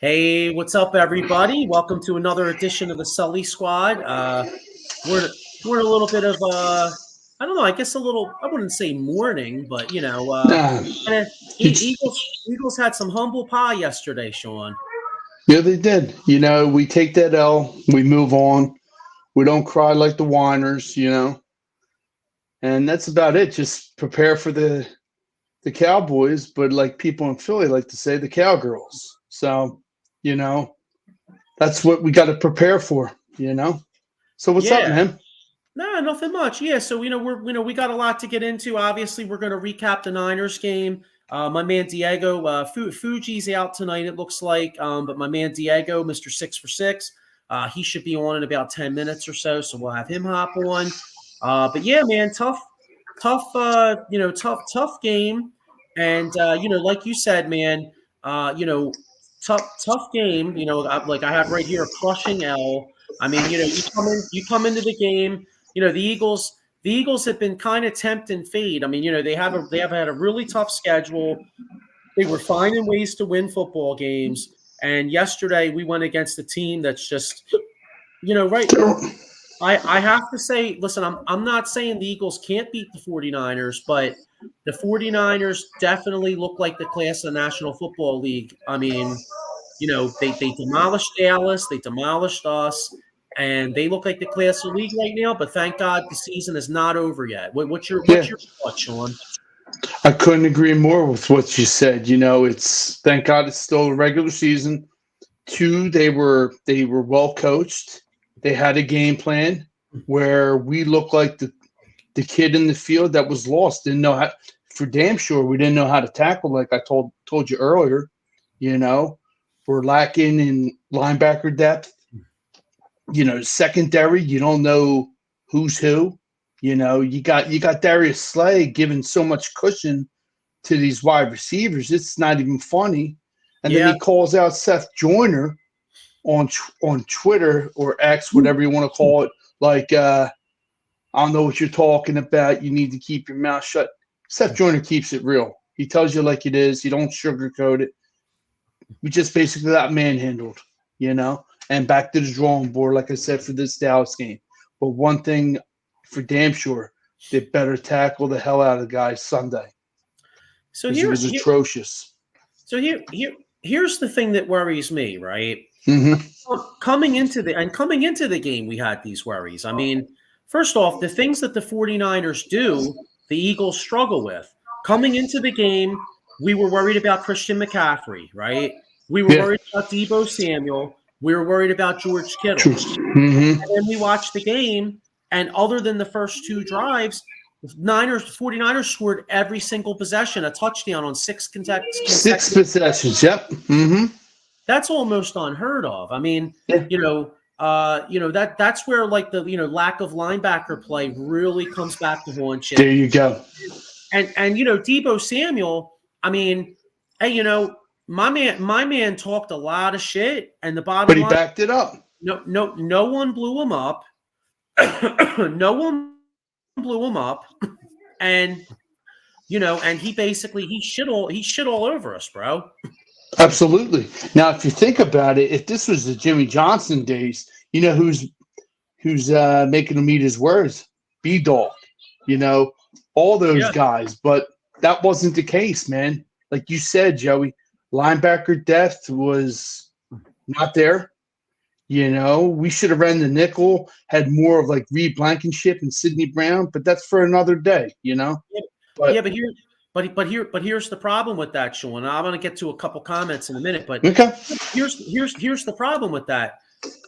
Hey, what's up, everybody? Welcome to another edition of the Sully Squad. We're a little bit of I don't know. I guess a little. I wouldn't say mourning, but Eagles had some humble pie yesterday, Sean. Yeah, they did. We take that L, we move on. We don't cry like the whiners, and that's about it. Just prepare for the Cowboys, but like people in Philly like to say, the Cowgirls. So. That's what we got to prepare for, So what's up, man? No, nothing much. Yeah, so we got a lot to get into. Obviously, we're going to recap the Niners game. My man Diego Fuji's out tonight, it looks like. But my man Diego, Mr. 6 for 6, he should be on in about 10 minutes or so. So we'll have him hop on. But yeah, man, tough game. And like you said, man, tough game. I have right here a crushing L. I mean, you come into the game. The Eagles have been kind of tempt and fade. I mean, they have had a really tough schedule. They were finding ways to win football games, and yesterday we went against a team that's just, right. I have to say, listen, I'm not saying the Eagles can't beat the 49ers, but the 49ers definitely look like the class of the National Football League. I mean, they demolished Dallas, they demolished us, and they look like the class of the league right now. But thank God the season is not over yet. What's your thoughts, Sean? I couldn't agree more with what you said. It's thank God it's still a regular season. 2, they were well coached. They had a game plan where we looked like the kid in the field that was lost. Didn't know how. For damn sure, we didn't know how to tackle. Like I told you earlier, we're lacking in linebacker depth. Secondary, you don't know who's who. You got Darius Slay giving so much cushion to these wide receivers. It's not even funny. And then he calls out Seth Joyner on Twitter or X, whatever you want to call it. Like, I don't know what you're talking about. You need to keep your mouth shut. Seth Joyner keeps it real. He tells you like it is. You don't sugarcoat it. We just basically got manhandled, and back to the drawing board, like I said, for this Dallas game. But one thing for damn sure, they better tackle the hell out of the guy Sunday. So he was atrocious. So here's the thing that worries me, right? Mm-hmm. Coming into the game, we had these worries. I mean, first off, the things that the 49ers do, the Eagles struggle with. Coming into the game, we were worried about Christian McCaffrey, right? We were worried about Deebo Samuel. We were worried about George Kittle. Mm-hmm. And then we watched the game, and other than the first 2 drives, the 49ers scored every single possession, a touchdown on 6 consecutive. 6 possessions, yep. Mm-hmm. That's almost unheard of. I mean, that's where like the lack of linebacker play really comes back to haunt you. There you go. And Deebo Samuel, I mean, hey, my man talked a lot of shit, and the bottom line, but he backed it up. No one blew him up. No one blew him up, and and he basically he shit all over us, bro. Absolutely. Now, if you think about it, if this was the Jimmy Johnson days, who's making him eat his words? B-Dog, all those guys. But that wasn't the case, man. Like you said, Joey, linebacker depth was not there. We should have ran the nickel, had more of like Reed Blankenship and Sidney Brown, but that's for another day, But here's the problem with that, Sean. I'm going to get to a couple comments in a minute, but here's the problem with that.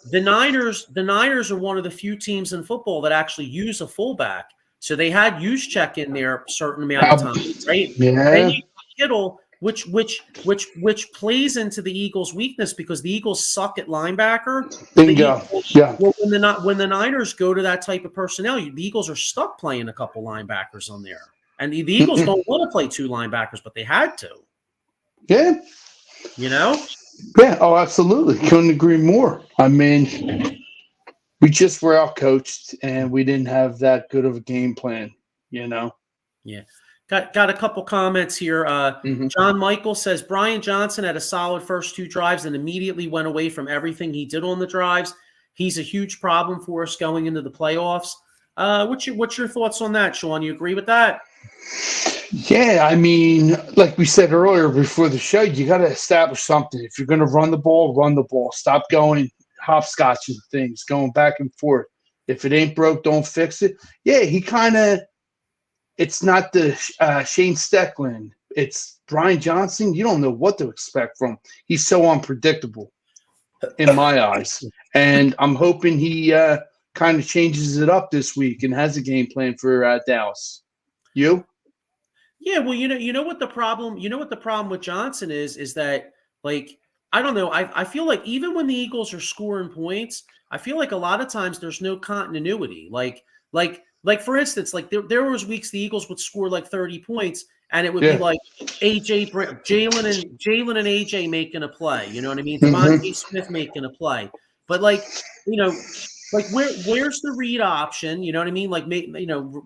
The Niners are one of the few teams in football that actually use a fullback. So they had Juszczyk in there a certain amount of time, right? Yeah. Then you got Kittle, which plays into the Eagles' weakness because the Eagles suck at linebacker. Bingo. Yeah. Well, when the Niners go to that type of personnel, the Eagles are stuck playing a couple linebackers on there, and the Eagles don't want to play 2 linebackers, but they had to. Yeah. You know. Yeah. Oh, absolutely. Couldn't agree more. I mean, we just were out coached, and we didn't have that good of a game plan. You know. Yeah. Got a couple comments here. John Michael says Brian Johnson had a solid first 2 drives and immediately went away from everything he did on the drives. He's a huge problem for us going into the playoffs. What's your thoughts on that, Sean? You agree with that? Yeah, I mean, like we said earlier before the show, you got to establish something. If you're going to run the ball, run the ball. Stop going hopscotching things, going back and forth. If it ain't broke, don't fix it. Yeah, he kind of. It's not the Shane Steckland. It's Brian Johnson. You don't know what to expect from him. He's so unpredictable in my eyes. And I'm hoping he kind of changes it up this week and has a game plan for Dallas. You? Yeah, well, you know what the problem with Johnson is that, like, I don't know. I feel like even when the Eagles are scoring points, I feel like a lot of times there's no continuity. Like for instance, like there was weeks the Eagles would score like 30 points, and it would be like Jalen and AJ making a play. You know what I mean? Devontae Smith making a play. But like, like where's the read option? You know what I mean? Like,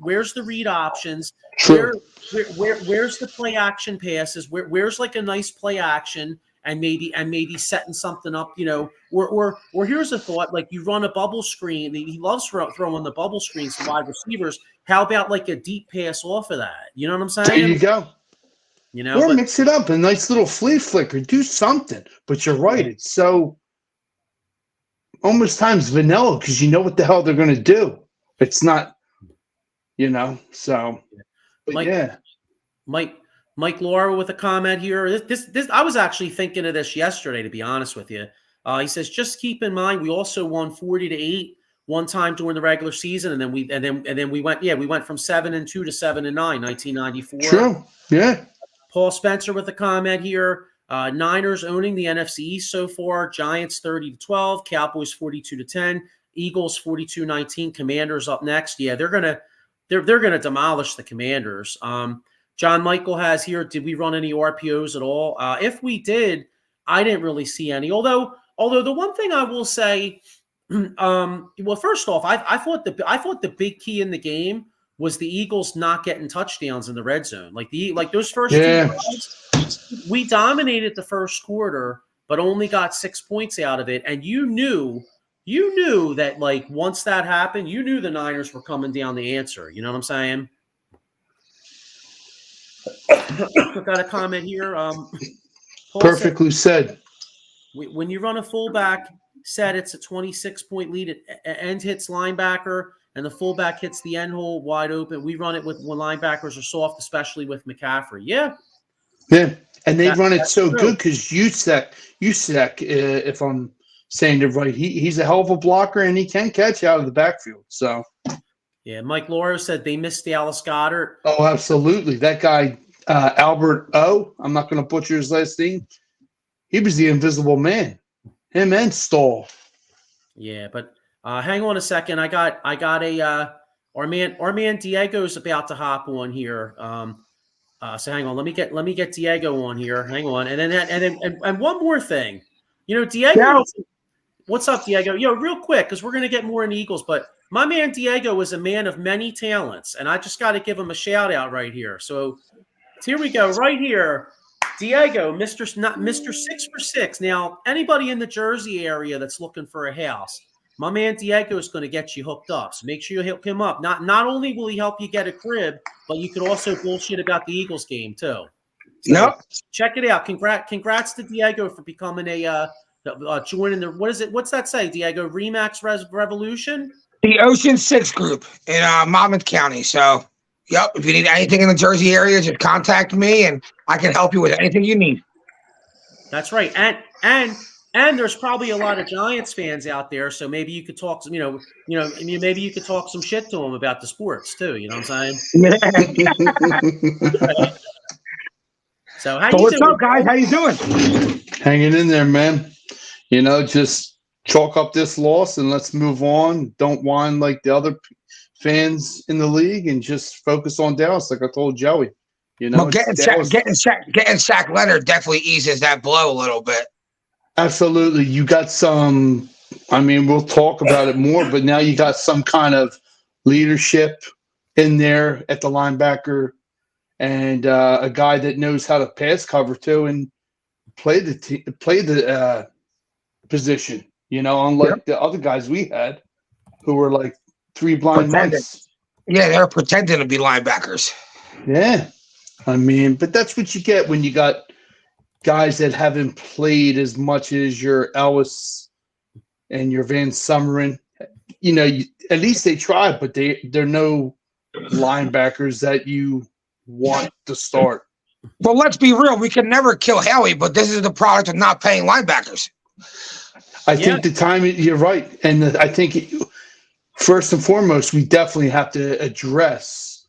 where's the read options? Where's the play action passes? Where's like a nice play action? And maybe setting something up, or here's a thought: like you run a bubble screen. He loves throwing the bubble screens to wide receivers. How about like a deep pass off of that? You know what I'm saying? There you go. Or mix it up, a nice little flea flicker. Do something. But you're right; it's so almost times vanilla because you know what the hell they're going to do. It's not, So, but Mike Laura with a comment here. This I was actually thinking of this yesterday, to be honest with you. He says, just keep in mind we also won 40-8 one time during the regular season, and then we went from 7-2 to 7-9, 1994. True. Yeah. Paul Spencer with a comment here. Niners owning the NFC East so far. Giants 30-12, Cowboys 42-10, Eagles 42-19. Commanders up next. Yeah, they're gonna demolish the Commanders. John Michael has here, did we run any RPOs at all? If we did, I didn't really see any. Although the one thing I will say, well, first off, I thought the big key in the game was the Eagles not getting touchdowns in the red zone. Like those first 2 drives, we dominated the first quarter, but only got 6 points out of it. And you knew that, like, once that happened, you knew the Niners were coming down the answer. You know what I'm saying? Got a comment here. Perfectly said. When you run a fullback set, it's a 26-point lead. End hits linebacker, and the fullback hits the end hole wide open. We run it when linebackers are soft, especially with McCaffrey. Yeah. And they run it so good because Usek, if I'm saying it right, he's a hell of a blocker, and he can catch out of the backfield. So. Yeah, Mike Laura said they missed Dallas Goedert. Oh, absolutely. That guy, Albert O, I'm not going to butcher his last name. He was the invisible man. Him and Stoll. Yeah, but hang on a second. I got our man Diego's about to hop on here. So hang on. Let me get Diego on here. Hang on. And one more thing. Diego. Yeah. What's up, Diego? Real quick, because we're going to get more in the Eagles, but my man Diego is a man of many talents, and I just got to give him a shout out right here. So here we go, right here. Diego, Mr. 6 for 6. Now, anybody in the Jersey area that's looking for a house, my man Diego is going to get you hooked up. So make sure you hook him up. Not only will he help you get a crib, but you could also bullshit about the Eagles game too. So check it out. Congrats to Diego for becoming joining the what's that say, Diego? Remax Revolution? The Ocean 6 group in Monmouth County. So, if you need anything in the Jersey area, just contact me, and I can help you with anything you need. That's right. And there's probably a lot of Giants fans out there, so maybe you could talk some, maybe you could talk some shit to them about the sports too. You know what I'm saying? So how So you what's doing, up, guys? bro? How you doing? Hanging in there, man. Just chalk up this loss and let's move on. Don't whine like the other fans in the league and just focus on Dallas, like I told Joey. Well, It's Dallas. getting Shaq Leonard definitely eases that blow a little bit. Absolutely. You got some, we'll talk about it more, but now you got some kind of leadership in there at the linebacker and a guy that knows how to pass cover too and play the position, unlike the other guys we had who were like three blind mice. Yeah, they're pretending to be linebackers. Yeah. But that's what you get when you got guys that haven't played as much as your Ellis and your Van Summeren. At least they tried, but they're no linebackers that you want to start. Well, let's be real. We can never kill Haley, but this is the product of not paying linebackers. I think the time, you're right. And I think first and foremost, we definitely have to address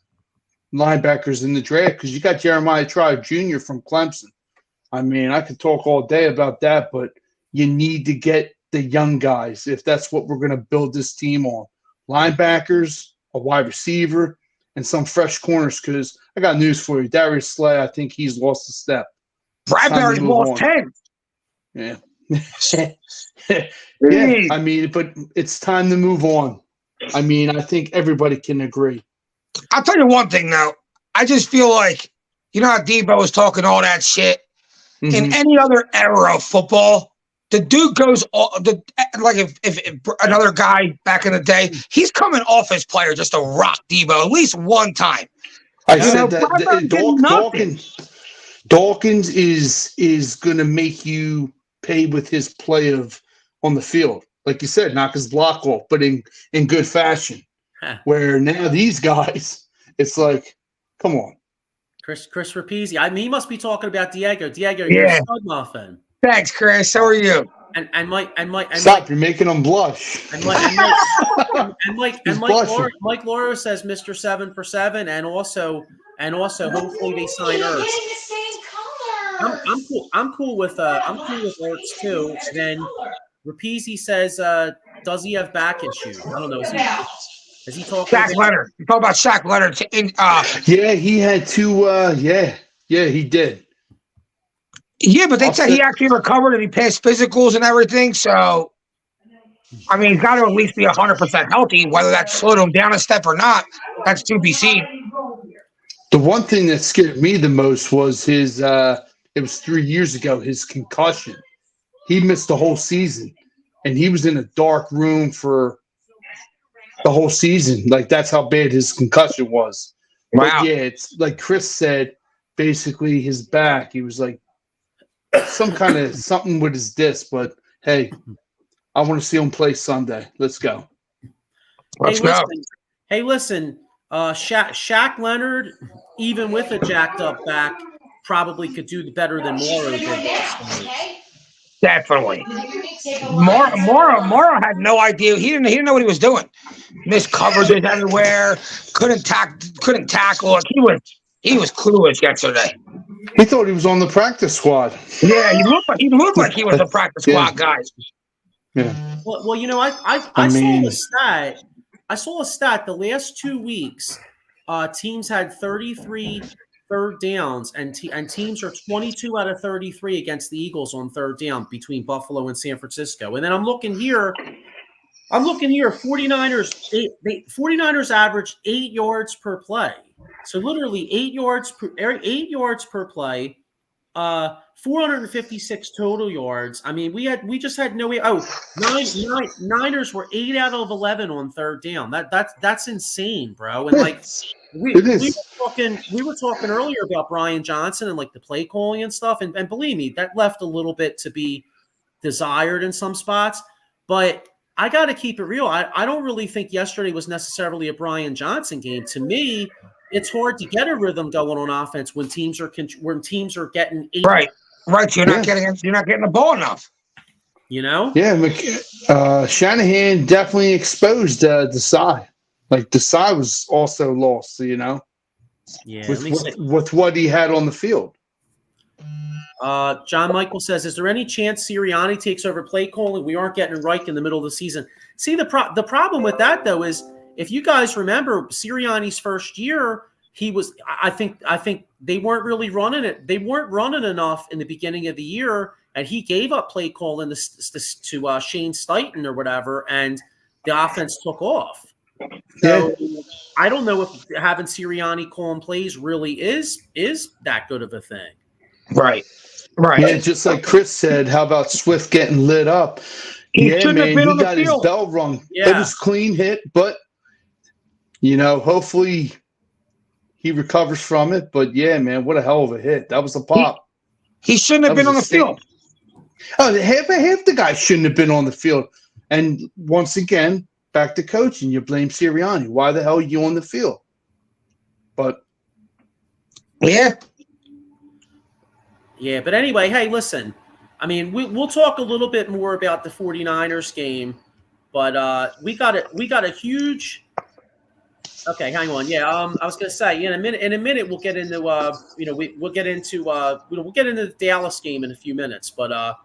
linebackers in the draft because you got Jeremiah Tribe Jr. from Clemson. I could talk all day about that, but you need to get the young guys if that's what we're going to build this team on. Linebackers, a wide receiver, and some fresh corners because I got news for you. Darius Slay, I think he's lost a step. Bradbury's lost 10. Yeah. Yeah, but it's time to move on. I think everybody can agree. I'll tell you one thing, though. I just feel like, how Debo was talking all that shit? Mm-hmm. In any other era of football, the dude goes if another guy back in the day, he's coming off his player just to rock Debo at least one time. I said that Dawkins is going to make you pay with his play on the field. Like you said, knock his block off, but in good fashion. Huh. Where now these guys, it's like, come on. Chris Rapizzi. He must be talking about Diego. Diego, you're a stud muffin. Thanks, Chris. How are you? And Mike. Stop! You're making them blush. And Mike Laura says Mr. 7 for 7, and also hopefully they sign Ertz. I'm cool with Ertz too. Then Rapizzi says, does he have back issues? I don't know. Is he talking Shaq Leonard? You talk about Shaq Leonard. Yeah, he had two. Yeah, he did. Yeah, but they said he actually recovered and he passed physicals and everything. So, he's got to at least be 100% healthy. Whether that slowed him down a step or not, that's to be seen. The one thing that scared me the most was his. It was 3 years ago. His concussion. He missed the whole season, and he was in a dark room for the whole season. Like, that's how bad his concussion was. Wow. But yeah, it's like Chris said, basically his back, he was like something with his disc, but hey, I want to see him play Sunday. Let's go. Let's go. Listen, Shaq Leonard, even with a jacked up back, probably could do better than Morrow did. Definitely. Morrow had no idea. He didn't know what he was doing. Missed coverages everywhere. Couldn't tackle. He was clueless yesterday. He thought he was on the practice squad. Yeah, he looked like he was a practice squad guy. Yeah. Well, I saw the stat. I saw a stat. The last 2 weeks, teams had 33 third downs, and teams are 22 out of 33 against the Eagles on third down between Buffalo and San Francisco. And then I'm looking here. 49ers averaged 8 yards per play. So literally 8 yards per play, 456 total yards. We just had no way. Niners were 8 out of 11 on third down. That's insane, bro. And we were talking earlier about Brian Johnson and the play calling and stuff. And believe me, that left a little bit to be desired in some spots. But I got to keep it real. I don't really think yesterday was necessarily a Brian Johnson game. To me, it's hard to get a rhythm going on offense when teams are getting 8. Right. So you're not getting the ball enough. Yeah, Shanahan definitely exposed Desai. Desai was also lost, Yeah, with what he had on the field. John Michael says, is there any chance Sirianni takes over play calling? We aren't getting Reich in the middle of the season. See, the problem with that, though, is if you guys remember Sirianni's first year, he was – I think they weren't really running it. They weren't running enough in the beginning of the year, and he gave up play calling to Shane Steichen or whatever, and the offense took off. So I don't know if having Sirianni calling plays really is that good of a thing. Right. Yeah, just like Chris said, how about Swift getting lit up? He shouldn't have been on the got field. His bell rung. Yeah. It was clean hit, but hopefully he recovers from it. But yeah, man, what a hell of a hit! That was a pop. He shouldn't have been on the field. Oh, half the guys shouldn't have been on the field. And once again, back to coaching. You blame Sirianni. Why the hell are you on the field? But yeah, but anyway, hey, listen. I mean, we'll talk a little bit more about the 49ers game, but we got a huge. Okay, hang on. Yeah, I was gonna say in a minute we'll get into we'll get into the Dallas game in a few minutes. But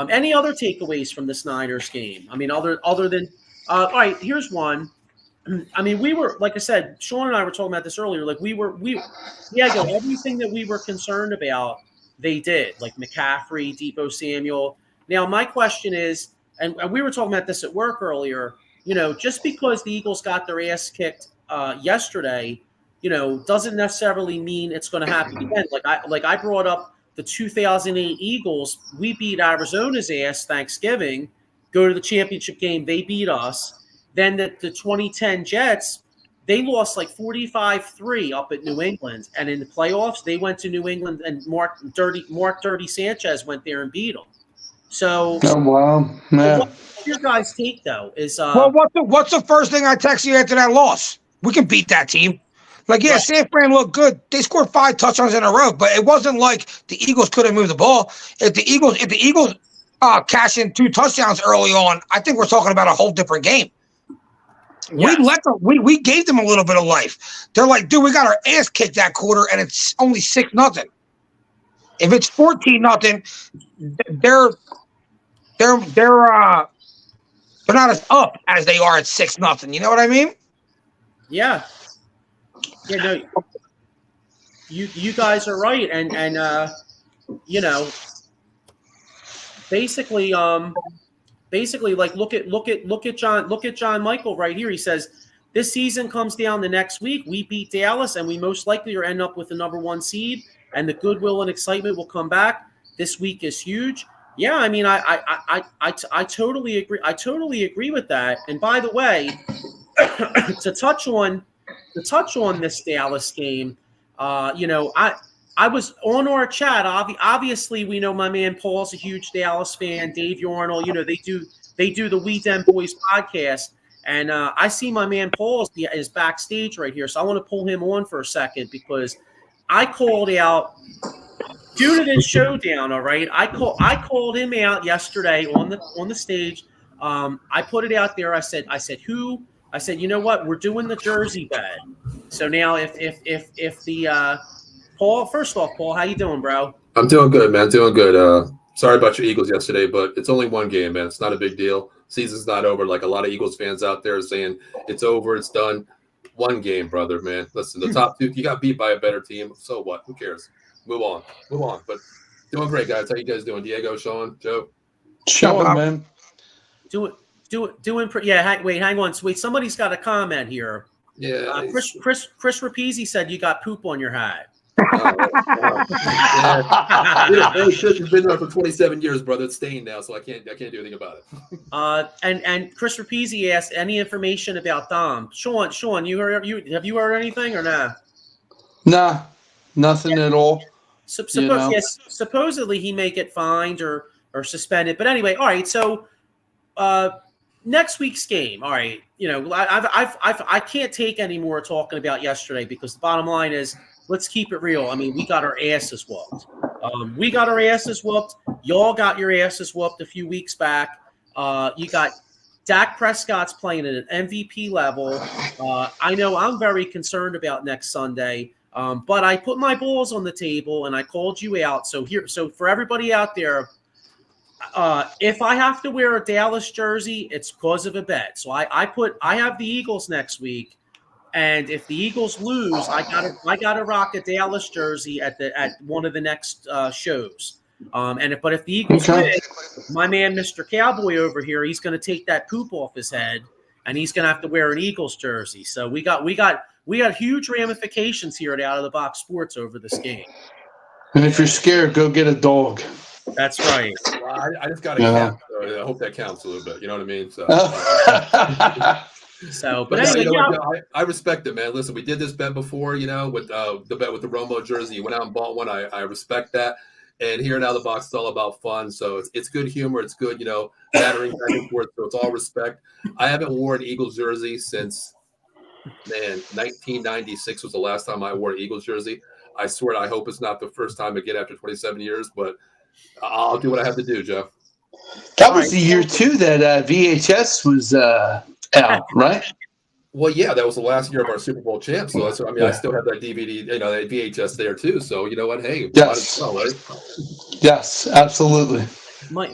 any other takeaways from this Niners game? I mean, other than all right, here's one. I mean, we were, like I said, Sean and I were talking about this earlier. Like everything that we were concerned about, they did. Like McCaffrey, Deebo Samuel. Now, my question is, and we were talking about this at work earlier. Just because the Eagles got their ass kicked yesterday, doesn't necessarily mean it's going to happen again. Like I brought up the 2008 Eagles. We beat Arizona's ass Thanksgiving. Go to the championship game, they beat us. Then the 2010 Jets, they lost like 45-3 up at New England. And in the playoffs, they went to New England, and Mark Dirty Sanchez went there and beat them. So, wow. Yeah. What's your guys' take, though? Is what's the first thing I text you after that loss? We can beat that team. Like, yeah, right. San Fran looked good. They scored 5 touchdowns in a row, but it wasn't like the Eagles couldn't move the ball. If the Eagles cash in 2 touchdowns early on, I think we're talking about a whole different game. Yes. We gave them a little bit of life. They're like, dude, we got our ass kicked that quarter, and it's only 6-0. If it's 14-0, they're not as up as they are at 6-0. You know what I mean? Yeah. Yeah. No. You guys are right, and basically, like look at John Michael right here. He says this season comes down to next week. We beat Dallas, and we most likely are end up with the number 1 seed, and the goodwill and excitement will come back. This week is huge. Yeah, I mean, I totally agree. I totally agree with that. And by the way, to touch on this Dallas game, I was on our chat. Obviously, we know my man Paul's a huge Dallas fan. Dave Yarnell, they do the We Dem Boys podcast, and I see my man Paul is backstage right here. So I want to pull him on for a second because I called out due to this showdown. All right, I called him out yesterday on the stage. I put it out there. I said, you know what? We're doing the jersey bet. So now if the Paul, first off, Paul, how you doing, bro? I'm doing good, man. Doing good. Sorry about your Eagles yesterday, but it's only one game, man. It's not a big deal. Season's not over. Like a lot of Eagles fans out there are saying it's over, it's done. One game, brother, man. Listen, the top 2, you got beat by a better team. So what? Who cares? Move on. But doing great, guys. How you guys doing? Diego, Sean, Joe? Sean, man. Doing. Yeah. Wait, hang on. Wait, somebody's got a comment here. Yeah. Chris Rapizzi said you got poop on your hat. It's been there for 27 years, brother. It's stained now, so I can't do anything about it. And Chris Rapizzi asked any information about Dom. Sean, have you heard anything or not? Nah, nothing at all. Yes, supposedly he may get fined or suspended. But anyway, all right. So next week's game. All right. I can't take any more talking about yesterday because the bottom line is, let's keep it real. I mean, we got our asses whooped. Y'all got your asses whooped a few weeks back. You got Dak Prescott's playing at an MVP level. I know I'm very concerned about next Sunday. But I put my balls on the table and I called you out. So for everybody out there, if I have to wear a Dallas jersey, it's because of a bet. So I have the Eagles next week, and if the Eagles lose, I gotta rock a Dallas jersey at one of the next shows. But if the Eagles win, my man Mr. Cowboy over here, he's going to take that poop off his head, and he's going to have to wear an Eagles jersey. So we got huge ramifications here at Out of the Box Sports over this game. And if you're scared, go get a dog. That's right. Well, I just got a cat, so I hope that counts a little bit. You know what I mean? So, but anyway, I respect it, man. Listen, we did this bet before, with the bet with the Romo jersey. You went out and bought one. I respect that. And here at Out of the Box, it's all about fun. So it's good humor. It's good, battering back and forth. So it's all respect. I haven't worn an Eagles jersey since, 1996 was the last time I wore an Eagles jersey. I swear, I hope it's not the first time again after 27 years, but I'll do what I have to do, Jeff. That was the year, too, that VHS was out, right? Well, yeah, that was the last year of our Super Bowl champs. So that's, I still have that DVD, that VHS there too. So you know what? Hey, yes, well, right? Yes, absolutely. Mike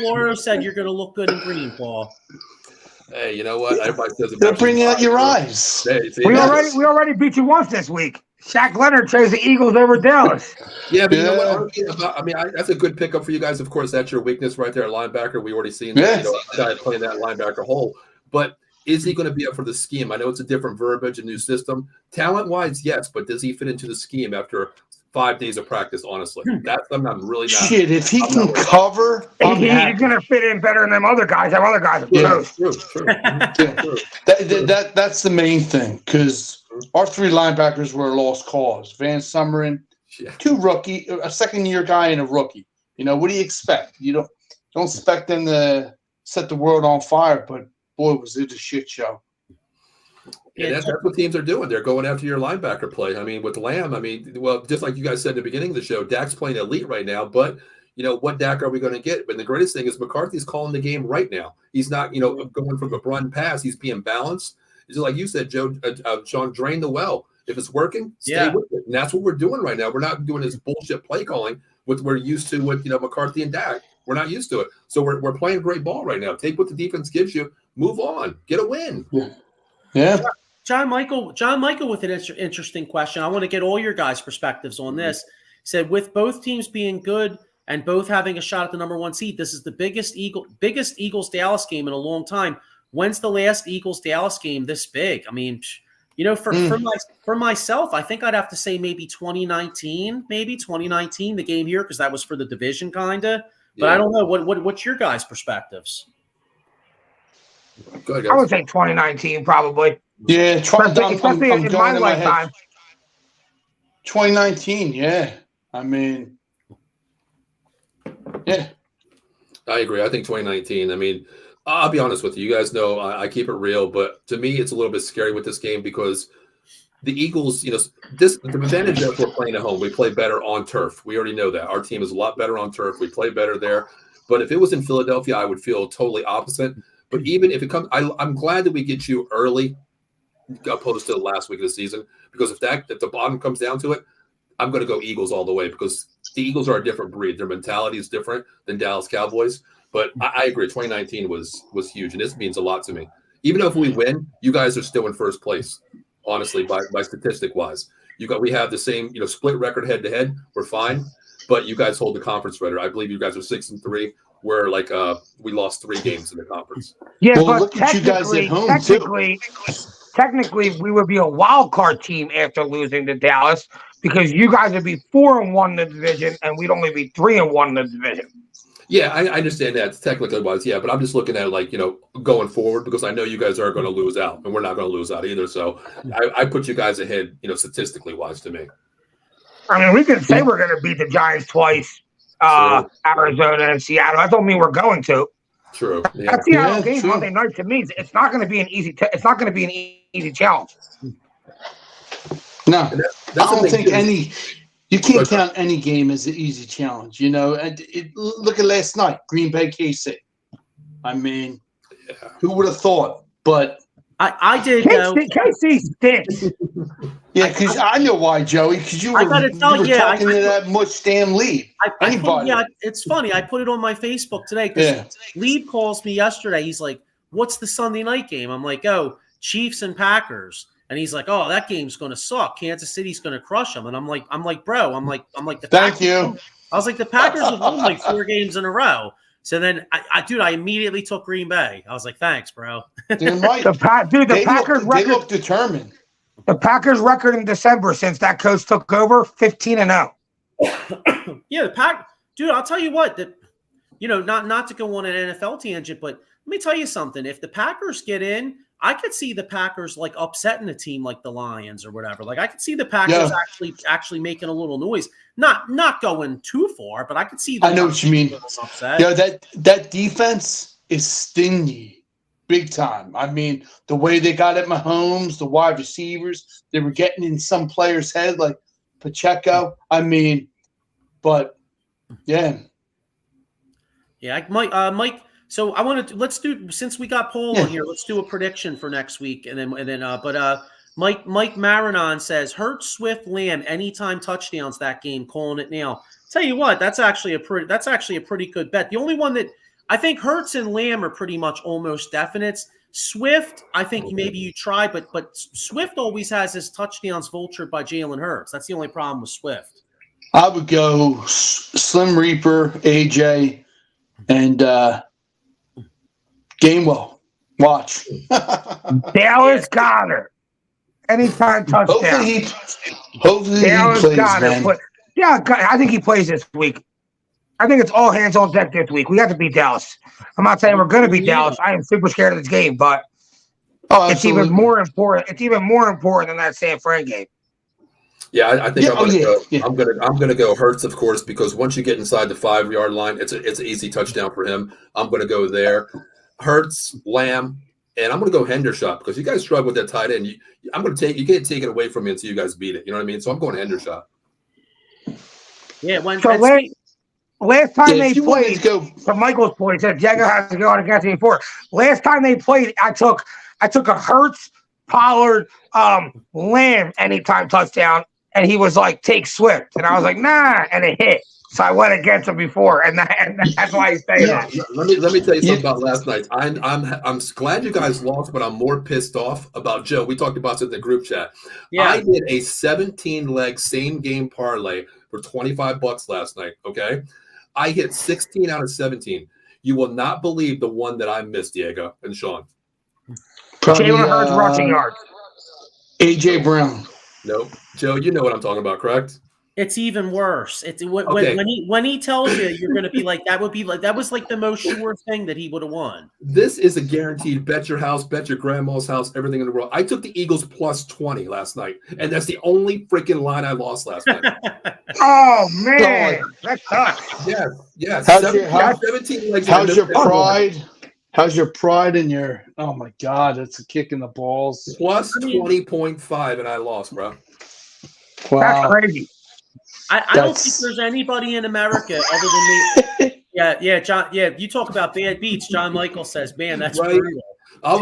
Lauro said you're going to look good in green, Paul. Hey, you know what? Everybody says they're bringing out your eyes. Hey, we already beat you once this week. Shaq Leonard chose the Eagles over Dallas. Yeah, but you know what? That's a good pickup for you guys. Of course, that's your weakness right there, linebacker. We already seen that. Guy playing that linebacker hole, but. Is he going to be up for the scheme? I know it's a different verbiage, a new system. Talent-wise, yes, but does he fit into the scheme after 5 days of practice, honestly? That's I'm really not. Shit, if he can cover, he's going to fit in better than them other guys. Them other guys are true. That's the main thing, because our 3 linebackers were a lost cause. Van Sumeren, 2 rookie, a second-year guy and a rookie. What do you expect? You don't expect them to set the world on fire, but boy, was it a shit show. Yeah, that's what teams are doing. They're going after your linebacker play. I mean, with Lamb, just like you guys said at the beginning of the show, Dak's playing elite right now, but, what Dak are we going to get? But the greatest thing is McCarthy's calling the game right now. He's not, going from a run pass. He's being balanced. It's just like you said, Joe, Sean, drain the well. If it's working, stay with it. And that's what we're doing right now. We're not doing this bullshit play calling we're used to with, McCarthy and Dak. We're not used to it. So we're playing great ball right now. Take what the defense gives you. Move on. Get a win. Yeah. John Michael with an interesting question. I want to get all your guys' perspectives on this. He said, with both teams being good and both having a shot at the number 1 seed, this is the biggest Eagles-Dallas game in a long time. When's the last Eagles-Dallas game this big? I mean, for myself, I think I'd have to say maybe 2019, the game here, because that was for the division kind of. But I don't know. What's your guys' perspectives? Go ahead, I would say 2019 probably. Yeah, especially in my lifetime. 2019, yeah. I mean, yeah. I agree. I think 2019. I mean, I'll be honest with you. You guys know I keep it real, but to me, it's a little bit scary with this game because the Eagles, the advantage that we're playing at home, we play better on turf. We already know that. Our team is a lot better on turf. We play better there. But if it was in Philadelphia, I would feel totally opposite. But even if it comes, I'm glad that we get you early opposed to the last week of the season, because if the bottom comes down to it, I'm going to go Eagles all the way because the Eagles are a different breed. Their mentality is different than Dallas Cowboys. But I agree. 2019 was huge, and this means a lot to me. Even though if we win, you guys are still in first place, honestly, by statistic wise. We have the same split record head to head. We're fine, but you guys hold the conference record. I believe you guys are 6-3. Where we lost 3 games in the conference. Yeah, well, but look at you guys at home technically, we would be a wild card team after losing to Dallas because you guys would be 4-1 in the division, and we'd only be 3-1 in the division. Yeah, I understand that technically wise, but I'm just looking at it going forward because I know you guys are going to lose out, and we're not going to lose out either. So I put you guys ahead, statistically wise to me. I mean, we can say we're going to beat the Giants twice. Arizona and Seattle. That don't mean we're going to. True. Yeah. That Seattle game Monday night to me, it's not going to be an easy. It's not going to be an easy challenge. No, I don't think any. You can't count any game as an easy challenge. And look at last night, Green Bay KC. I mean, who would have thought? But I did. KC stinks. Yeah, because I know why, Joey. Because you were talking to that much damn Lee. Anybody? It's funny. I put it on my Facebook today because Lee calls me yesterday. He's like, "What's the Sunday night game?" I'm like, "Oh, Chiefs and Packers." And he's like, "Oh, that game's going to suck. Kansas City's going to crush them." And I'm like, bro, I'm like the Thank Packers. you. I was like, the Packers have won like 4 games in a row. So then, I immediately took Green Bay. I was like, thanks, bro. Damn right. The Packers record. They look determined. The Packers record in December since that coach took over, 15-0. Yeah, dude, I'll tell you what, not to go on an NFL tangent, but let me tell you something. If the Packers get in, I could see the Packers like upsetting a team like the Lions or whatever. Like I could see the Packers actually making a little noise. Not going too far, but I could see them. I know what you mean. Upset. Yeah, that defense is stingy. Big time. I mean, the way they got at Mahomes, the wide receivers, they were getting in some players' head like Pacheco. I mean, but yeah. Yeah, Mike. So I want to let's do, since we got Paul on here, let's do a prediction for next week, and then Mike Marinon says Hurts, Swift, Lamb, anytime touchdowns that game. Calling it now. Tell you what, that's actually a pretty good bet. The only one that I think Hurts and Lamb are pretty much almost definites. Swift, I think maybe you try, but Swift always has his touchdowns vultured by Jalen Hurts. That's the only problem with Swift. I would go Slim Reaper, AJ, and Gainwell. Watch. Dallas Goedert. Anytime touchdown. Hopefully Dallas he plays, man. I think he plays this week. I think it's all hands on deck this week. We have to beat Dallas. I'm not saying we're going to beat Dallas. I am super scared of this game, but it's even more important. It's even more important than that San Fran game. Yeah, I think I'm gonna go Hurts, of course, because once you get inside the 5-yard line, it's an easy touchdown for him. I'm gonna go there. Hurts, Lamb, and I'm gonna go Hendershot because you guys struggle with that tight end. You can't take it away from me until you guys beat it. You know what I mean? So I'm going Hendershot. Yeah, last time they played, from Michael's point, said Diego has to go on against me for. Last time they played, I took a Hurts, Pollard, Lamb anytime touchdown, and he was like, take Swift, and I was like, nah, and it hit. So I went against him before, and that's why he's saying that. Let me tell you something about last night. I'm glad you guys lost, but I'm more pissed off about Joe. We talked about it in the group chat. Yeah. I did a 17-leg same game parlay for $25 last night. Okay, I hit 16 out of 17. You will not believe the one that I missed, Diego and Sean. Jalen Hurts rushing yards. AJ Brown. Nope. Joe, you know what I'm talking about, correct? It's even worse. It's when he tells you you're going to be like that was like the most sure thing that he would have won. This is a guaranteed bet your house, bet your grandma's house, everything in the world. I took the Eagles plus 20 last night, and that's the only freaking line I lost last night. Oh man, that sucks. Yes. How's your pride? How's your pride in your? Oh my God, that's a kick in the balls. Plus 20.5, and I lost, bro. Wow, that's crazy. I don't think there's anybody in America other than me. Yeah, John. Yeah, you talk about bad beats. John Michael says, "Man, that's right." Brutal. I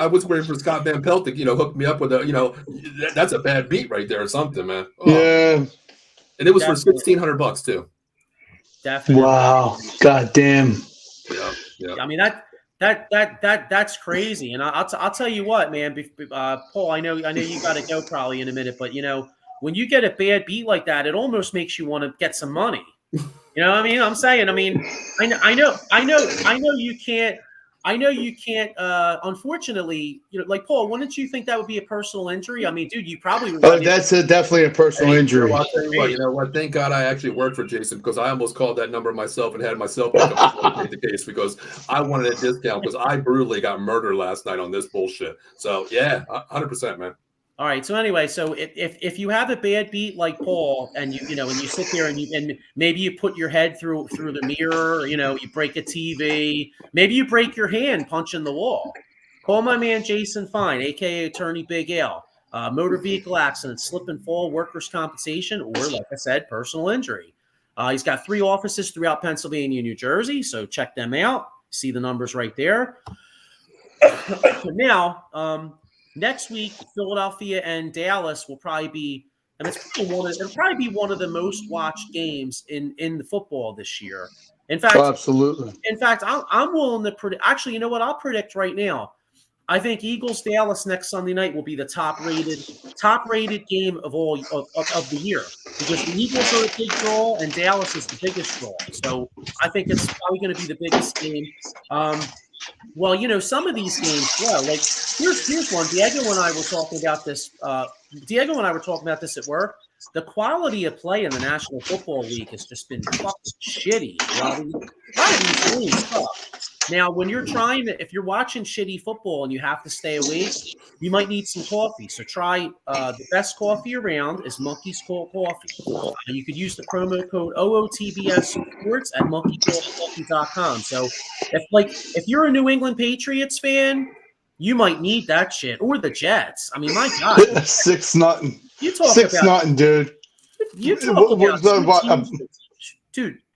was waiting for Scott Van Pelt to hook me up with that's a bad beat right there or something, man. Oh. Yeah, and it was for $1,600 too. Definitely. Wow. God damn. Yeah. I mean that's crazy, and I'll tell you what, man. Paul, I know you got to go probably in a minute, but when you get a bad beat like that, it almost makes you want to get some money. You know what I mean? I'm saying, I know you can't. Unfortunately, like Paul, wouldn't you think that would be a personal injury? I mean, dude, you probably. That's definitely a personal injury. You know what? Thank God I actually worked for Jason because I almost called that number myself and had myself pick up the case because I wanted a discount because I brutally got murdered last night on this bullshit. So yeah, 100%, man. All right. So anyway, so if you have a bad beat like Paul, and you sit there and maybe you put your head through the mirror, you break a TV, maybe you break your hand punching the wall, call my man Jason Fine, aka Attorney Big Al. Motor vehicle accident, slip and fall, workers' compensation, or like I said, personal injury. He's got 3 offices throughout Pennsylvania and New Jersey, so check them out. See the numbers right there. Now. next week, Philadelphia and Dallas will probably be, and it'll probably be one of the most watched games in the football this year. In fact, Absolutely. I'm willing to predict. Actually, you know what? I'll predict right now. I think Eagles Dallas next Sunday night will be the top rated game of the year, because the Eagles are a big draw and Dallas is the biggest draw. So I think it's probably going to be the biggest game. Well, some of these games, like here's one. Diego and I were talking about this. Diego and I were talking about this at work. The quality of play in the National Football League has just been fucking shitty. A lot of these games suck. Now, when if you're watching shitty football and you have to stay awake, you might need some coffee. So try the best coffee around is Monkey's Cold Coffee. You could use the promo code OOTBS Sports at monkeycoldcoffee.com. So if you're a New England Patriots fan, you might need that shit, or the Jets. I mean, my God, 6-0. you talk 6-0, dude. You talk about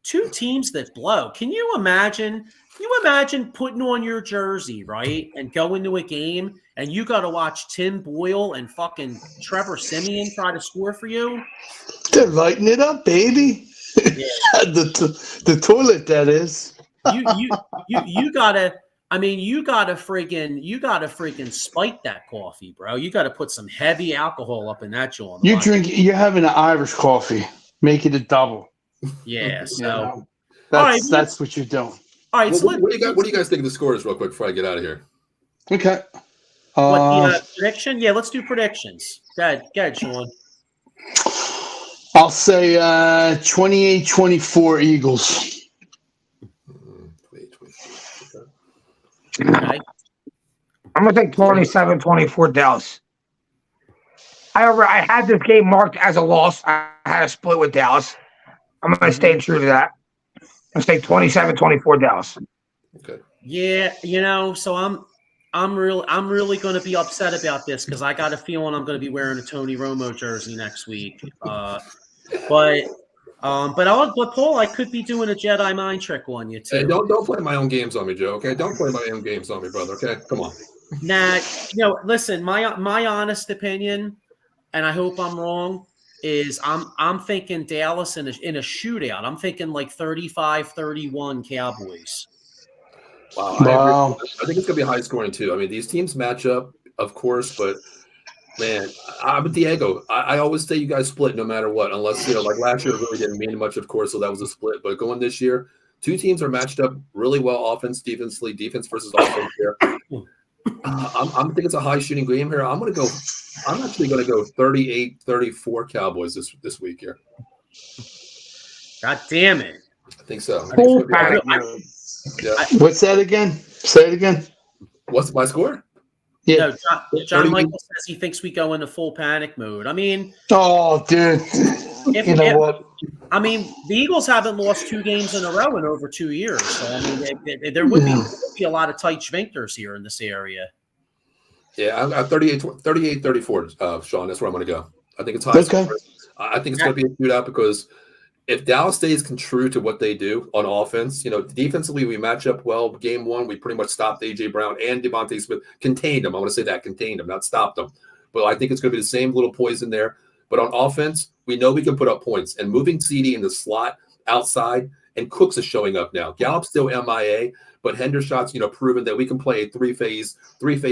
two teams that blow. Can you imagine? Can you imagine putting on your jersey, right, and going to a game, and you got to watch Tim Boyle and fucking Trevor Siemian try to score for you? They're lighting it up, baby. Yeah. the toilet, that is. You gotta. I mean, you gotta friggin' spike that coffee, bro. You gotta put some heavy alcohol up in that joint. You're having an Irish coffee. Make it a double. Yeah. So that's what you're doing. All right, so what do you guys think of the scores real quick before I get out of here? Okay. Prediction? Yeah, let's do predictions. Go ahead, Sean. I'll say 28-24 Eagles. Okay. I'm going to take 27-24 Dallas. I had this game marked as a loss. I had a split with Dallas. I'm going to stay true to that. I'm going to say 27-24 Dallas. Okay. Yeah, so I'm really going to be upset about this because I got a feeling I'm going to be wearing a Tony Romo jersey next week. But Paul, I could be doing a Jedi mind trick on you too. Hey, don't play my own games on me, Joe. Okay, don't play my own games on me, brother. Okay, come on. Nah, listen, my honest opinion, and I hope I'm wrong, is I'm thinking Dallas in a shootout. I'm thinking like 35-31 Cowboys. Wow. I think it's gonna be high scoring too. I mean, these teams match up, of course, but man, I'm Diego. I always say you guys split no matter what, unless like last year it really didn't mean much, of course, so that was a split. But going this year, two teams are matched up really well, offense defense versus offense here. I'm thinking it's a high shooting game here. I'm actually gonna go 38-34 Cowboys this week here. God damn it! I think so. What's that again? Say it again. What's my score? Yeah. No, John Michael says he thinks we go into full panic mode. I mean, oh, dude. You know what? I mean, the Eagles haven't lost 2 games in a row in over 2 years. So, I mean, there would be a lot of tight sphincters here in this area. Yeah, I'm 38-34, Sean. That's where I'm going to go. I think it's high. Okay. I think it's going to be a shootout because if Dallas stays true to what they do on offense, defensively we match up well. Game 1, we pretty much stopped A.J. Brown and Devontae Smith. Contained them. I want to say that. Contained them, not stopped them. But I think it's going to be the same little poison there. But on offense, we know we can put up points. And moving CD in the slot outside, and Cooks is showing up now. Gallup's still MIA, but Hendershot's, proven that we can play a three-phase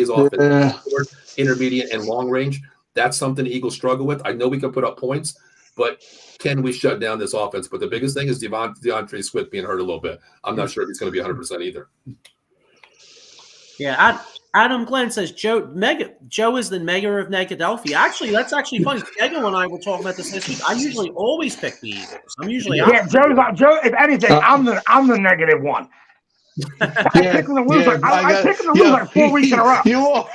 offense, intermediate and long range. That's something the Eagles struggle with. I know we can put up points, but can we shut down this offense? But the biggest thing is DeAndre Swift being hurt a little bit. I'm not sure if he's going to be 100% either. Yeah, Adam Glenn says Joe is the mayor of Negadelphia. Actually, that's actually funny. Diego and I were talking about this week. I usually always pick the Eagles. I'm usually Joe. If anything, I'm the negative one. I pick them to lose like 4 weeks in a row. You are.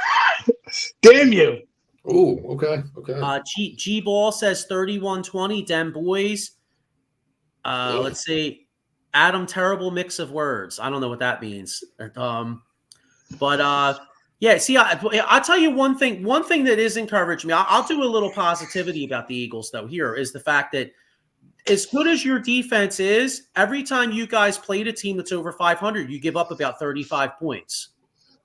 Damn you. Oh, okay. G Ball says 31-20 Dem Boys. Let's see. Adam, terrible mix of words. I don't know what that means. Yeah. See, I'll tell you one thing. One thing that is encouraging me. I'll do a little positivity about the Eagles, though. Here is the fact that as good as your defense is, every time you guys played a team that's over 500, you give up about 35 points.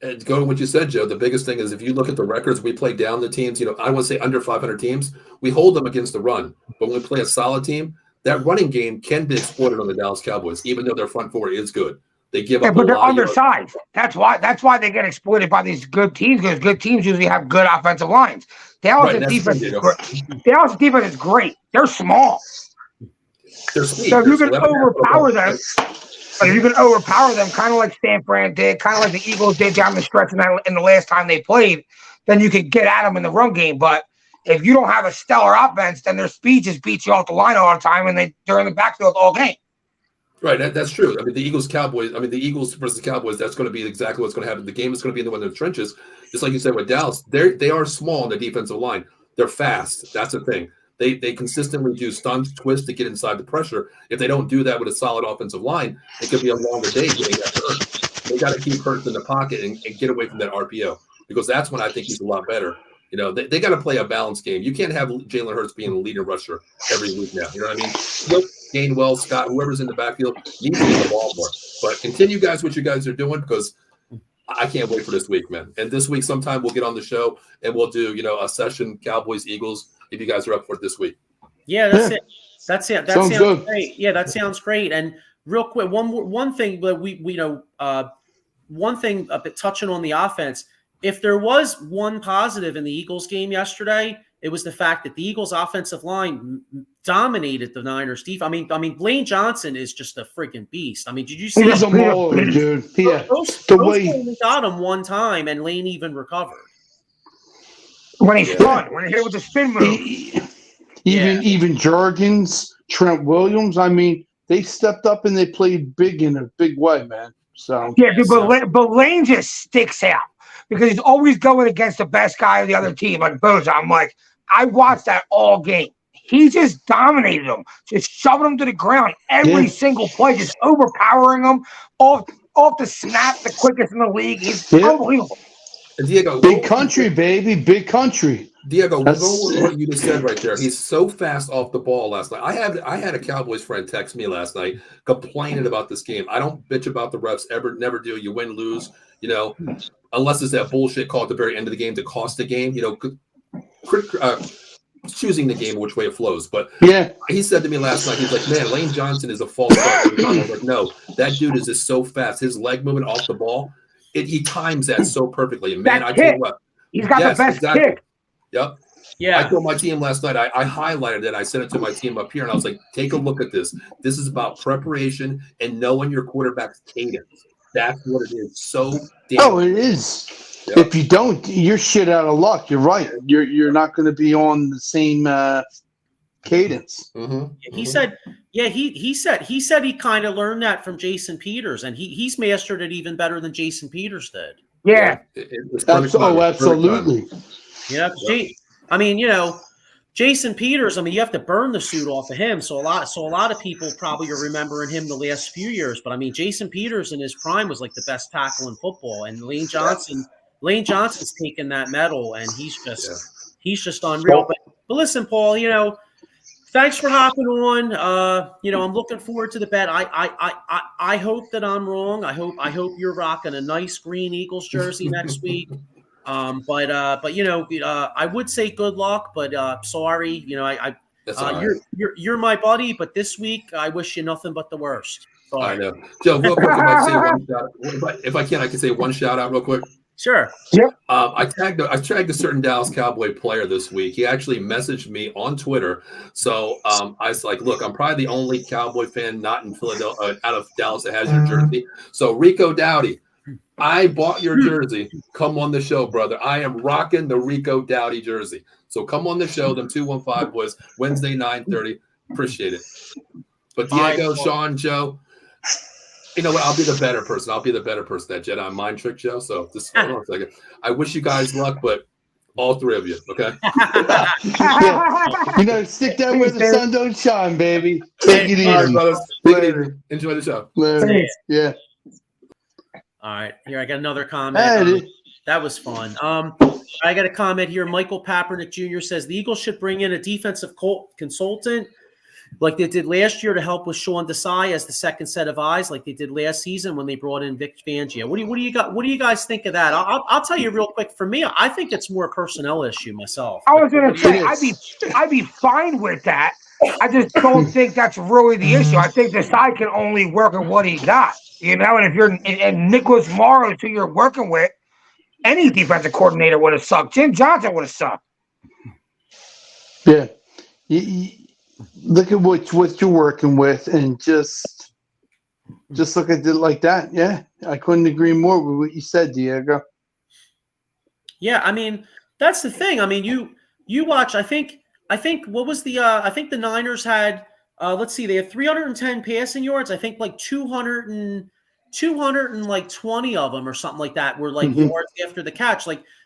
And going what you said, Joe, the biggest thing is if you look at the records, we play down the teams, I want to say under 500 teams, we hold them against the run. But when we play a solid team, that running game can be exploited on the Dallas Cowboys, even though their front four is good. They give up but they're lot undersized. That's why they get exploited by these good teams, because good teams usually have good offensive lines. Dallas' defense is great. Dallas' defense is great. They're small. They're speed. So if you can overpower them, kind of like San Fran did, kind of like the Eagles did down the stretch in the last time they played, then you can get at them in the run game. But if you don't have a stellar offense, then their speed just beats you off the line all the time, and they're in the backfield all game. Right, that's true. I mean, the Eagles versus Cowboys, that's going to be exactly what's going to happen. The game is going to be in the one in the trenches, just like you said with Dallas. They are small on the defensive line. They're fast. That's the thing. They consistently do stunts, twists to get inside the pressure. If they don't do that with a solid offensive line, it could be a longer day getting after Hurts. They got to keep Hurts in the pocket and get away from that RPO, because that's when I think he's a lot better. They got to play a balanced game. You can't have Jalen Hurts being a leading rusher every week now. You know what I mean? Look, Gainwell, Scott, whoever's in the backfield needs to get the ball more. But continue, guys, what you guys are doing, because I can't wait for this week, man. And this week, sometime we'll get on the show and we'll do, a session Cowboys Eagles if you guys are up for it this week. Yeah, that's it. That's it. That sounds good. Great. Yeah, that sounds great. And real quick, one thing that one thing a bit touching on the offense. If there was one positive in the Eagles game yesterday, it was the fact that the Eagles offensive line dominated the Niners defense. I mean, Blaine Johnson is just a freaking beast. I mean, did you see? He's a mauler, dude. Yeah, only got him one time, and Lane even recovered. When he spun, when he hit it with the spin move. Even Jurgens, Trent Williams. I mean, they stepped up and they played big in a big way, man. So yeah, dude, but Lane just sticks out, because he's always going against the best guy of the other team, like Boza. I'm like, I watched that all game. He just dominated them, just shoving them to the ground every single play, just overpowering them off the snap, the quickest in the league. He's unbelievable. Diego, big country, baby, big country. Diego, what you just said right there. He's so fast off the ball last night. I had a Cowboys friend text me last night complaining about this game. I don't bitch about the refs ever, never do. You win, lose, unless it's that bullshit call at the very end of the game to cost the game. Choosing the game which way it flows. But he said to me last night, he's like, man, Lane Johnson is a false start. I was like, no, that dude is just so fast. His leg movement off the ball, he times that so perfectly. And man, I tell you what, he's got the best kick. Yep. Yeah. I told my team last night, I highlighted it. I sent it to my team up here, and I was like, take a look at this. This is about preparation and knowing your quarterback's cadence. That's what it is. So damn. Oh, it is. Yep. If you don't, you're shit out of luck. You're right. You're not going to be on the same cadence. Mm-hmm. He said, he said he kind of learned that from Jason Peters, and he's mastered it even better than Jason Peters did. Yeah. Absolutely. Yeah. I mean, Jason Peters, you have to burn the suit off of him. So a lot of people probably are remembering him the last few years. But Jason Peters in his prime was like the best tackle in football. And Lane Johnson's taken that medal, and he's just unreal. But listen, Paul, thanks for hopping on. I'm looking forward to the bet. I hope that I'm wrong. I hope you're rocking a nice green Eagles jersey next week. But I would say good luck, but sorry, you're my buddy, but this week I wish you nothing but the worst. I know. Joe, real quick, if I can say one shout out real quick. Sure. Yep. I tagged a certain Dallas Cowboy player this week. He actually messaged me on Twitter. So I was like, look, I'm probably the only Cowboy fan not in Philadelphia out of Dallas that has your jersey. So Rico Dowdy, I bought your jersey. Come on the show, brother. I am rocking the Rico Dowdy jersey. So come on the show, them 215 boys, Wednesday, 9:30. Appreciate it. But Diego, Sean, Joe, you know what? I'll be the better person. I'll be the better person, that Jedi mind trick, Joe. So just hold on a second. I wish you guys luck, but all three of you, okay? Stick that where the sun don't shine, baby. Take it easy. All right, brothers. Take it easy. Enjoy the show. Yeah. All right, here I got another comment. That was fun. I got a comment here. Michael Papernick Jr. says the Eagles should bring in a defensive consultant like they did last year to help with Sean Desai as the second set of eyes, like they did last season when they brought in Vic Fangio. What do you guys think of that? I'll tell you real quick. For me, I think it's more a personnel issue myself. I was going to say I'd be fine with that. I just don't think that's really the issue. I think Desai can only work with what he got, you know. And if you're and Nicholas Morrow, who you're working with, any defensive coordinator would have sucked. Jim Johnson would have sucked. Yeah. Look at what you're working with, and just look at it like that. Yeah, I couldn't agree more with what you said, Diego. Yeah, I mean, that's the thing. I mean, you watch. I think what was the? I think the Niners had. Let's see, they had 310 passing yards. I think like 200 and 20 of them or something like that were like yards after the catch.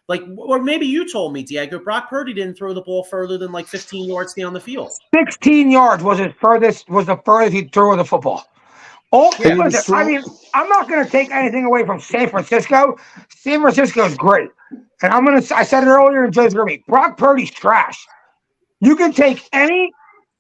Like, or maybe you told me, Diego, Brock Purdy didn't throw the ball further than like 15 yards down the field. 16 yards was the furthest he threw the football. Listen, I mean, I'm not going to take anything away from San Francisco. San Francisco's great. And I said it earlier, and Joe's going to be, Brock Purdy's trash. You can take any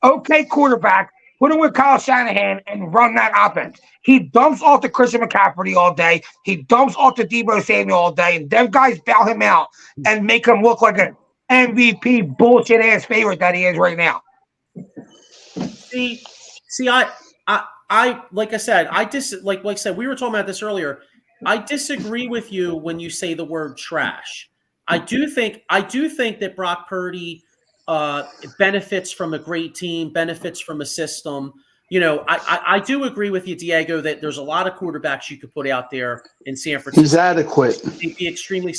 okay quarterback, put him with Kyle Shanahan, and run that offense. He dumps off to Christian McCaffrey all day. He dumps off to Deebo Samuel all day, and them guys bail him out and make him look like an MVP bullshit-ass favorite that he is right now. See, I like I said, like I said, we were talking about this earlier. I disagree with you when you say the word trash. I do think that Brock Purdy benefits from a great team, benefits from a system. You know, I do agree with you, Diego, that there's a lot of quarterbacks you could put out there in San Francisco. He's adequate. He'd be extremely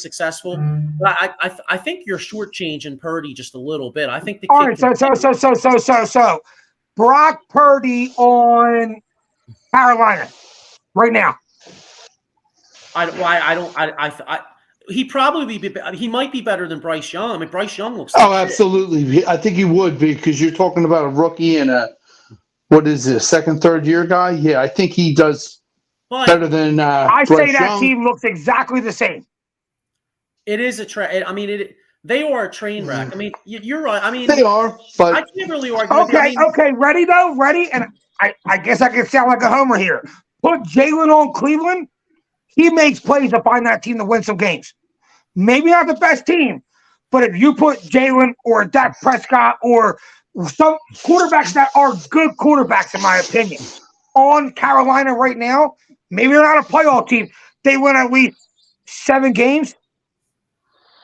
I think you're shortchanging Purdy just a little bit. I think the all right. So Brock Purdy on Carolina right now. He might be better than Bryce Young. I mean, Bryce Young looks. Oh, absolutely. I think he would, because you're talking about a rookie and second, third year guy. Yeah, I think he does better than. I Bryce say that Young. Team looks exactly the same. It is I mean, they are a train wreck. I mean, you're right. I mean, they are, but I can't really argue. Okay. Ready though? Ready? And I guess I can sound like a homer here. Put Jalen on Cleveland. He makes plays to find that team to win some games. Maybe not the best team, but if you put Jalen or Dak Prescott or some quarterbacks that are good quarterbacks, in my opinion, on Carolina right now, maybe they're not a playoff team. They win at least 7 games.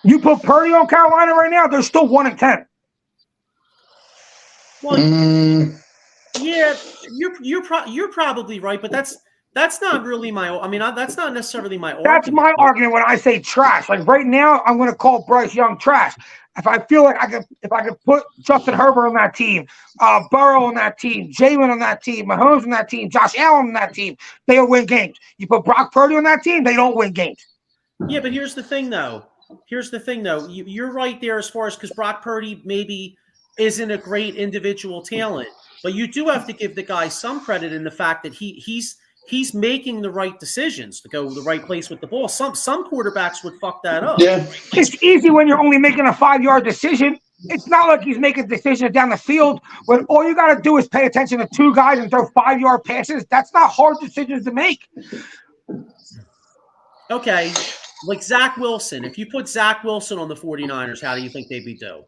You put Purdy on Carolina right now, they're still 1-10. Well, yeah, you're probably right, but that's not really that's not necessarily my argument. That's my argument when I say trash. Like right now, I'm going to call Bryce Young trash. If I feel like if I could put Justin Herbert on that team, Burrow on that team, Jalen on that team, Mahomes on that team, Josh Allen on that team, they'll win games. You put Brock Purdy on that team, they don't win games. Yeah, but here's the thing, though. You're right there as far as because Brock Purdy maybe isn't a great individual talent, but you do have to give the guy some credit in the fact that he's making the right decisions to go the right place with the ball. Some quarterbacks would fuck that up. Yeah, it's easy when you're only making a 5-yard decision. It's not like he's making decisions down the field when all you got to do is pay attention to 2 guys and throw 5-yard passes. That's not hard decisions to make. Okay, like Zach Wilson. If you put Zach Wilson on the 49ers, how do you think they'd be due?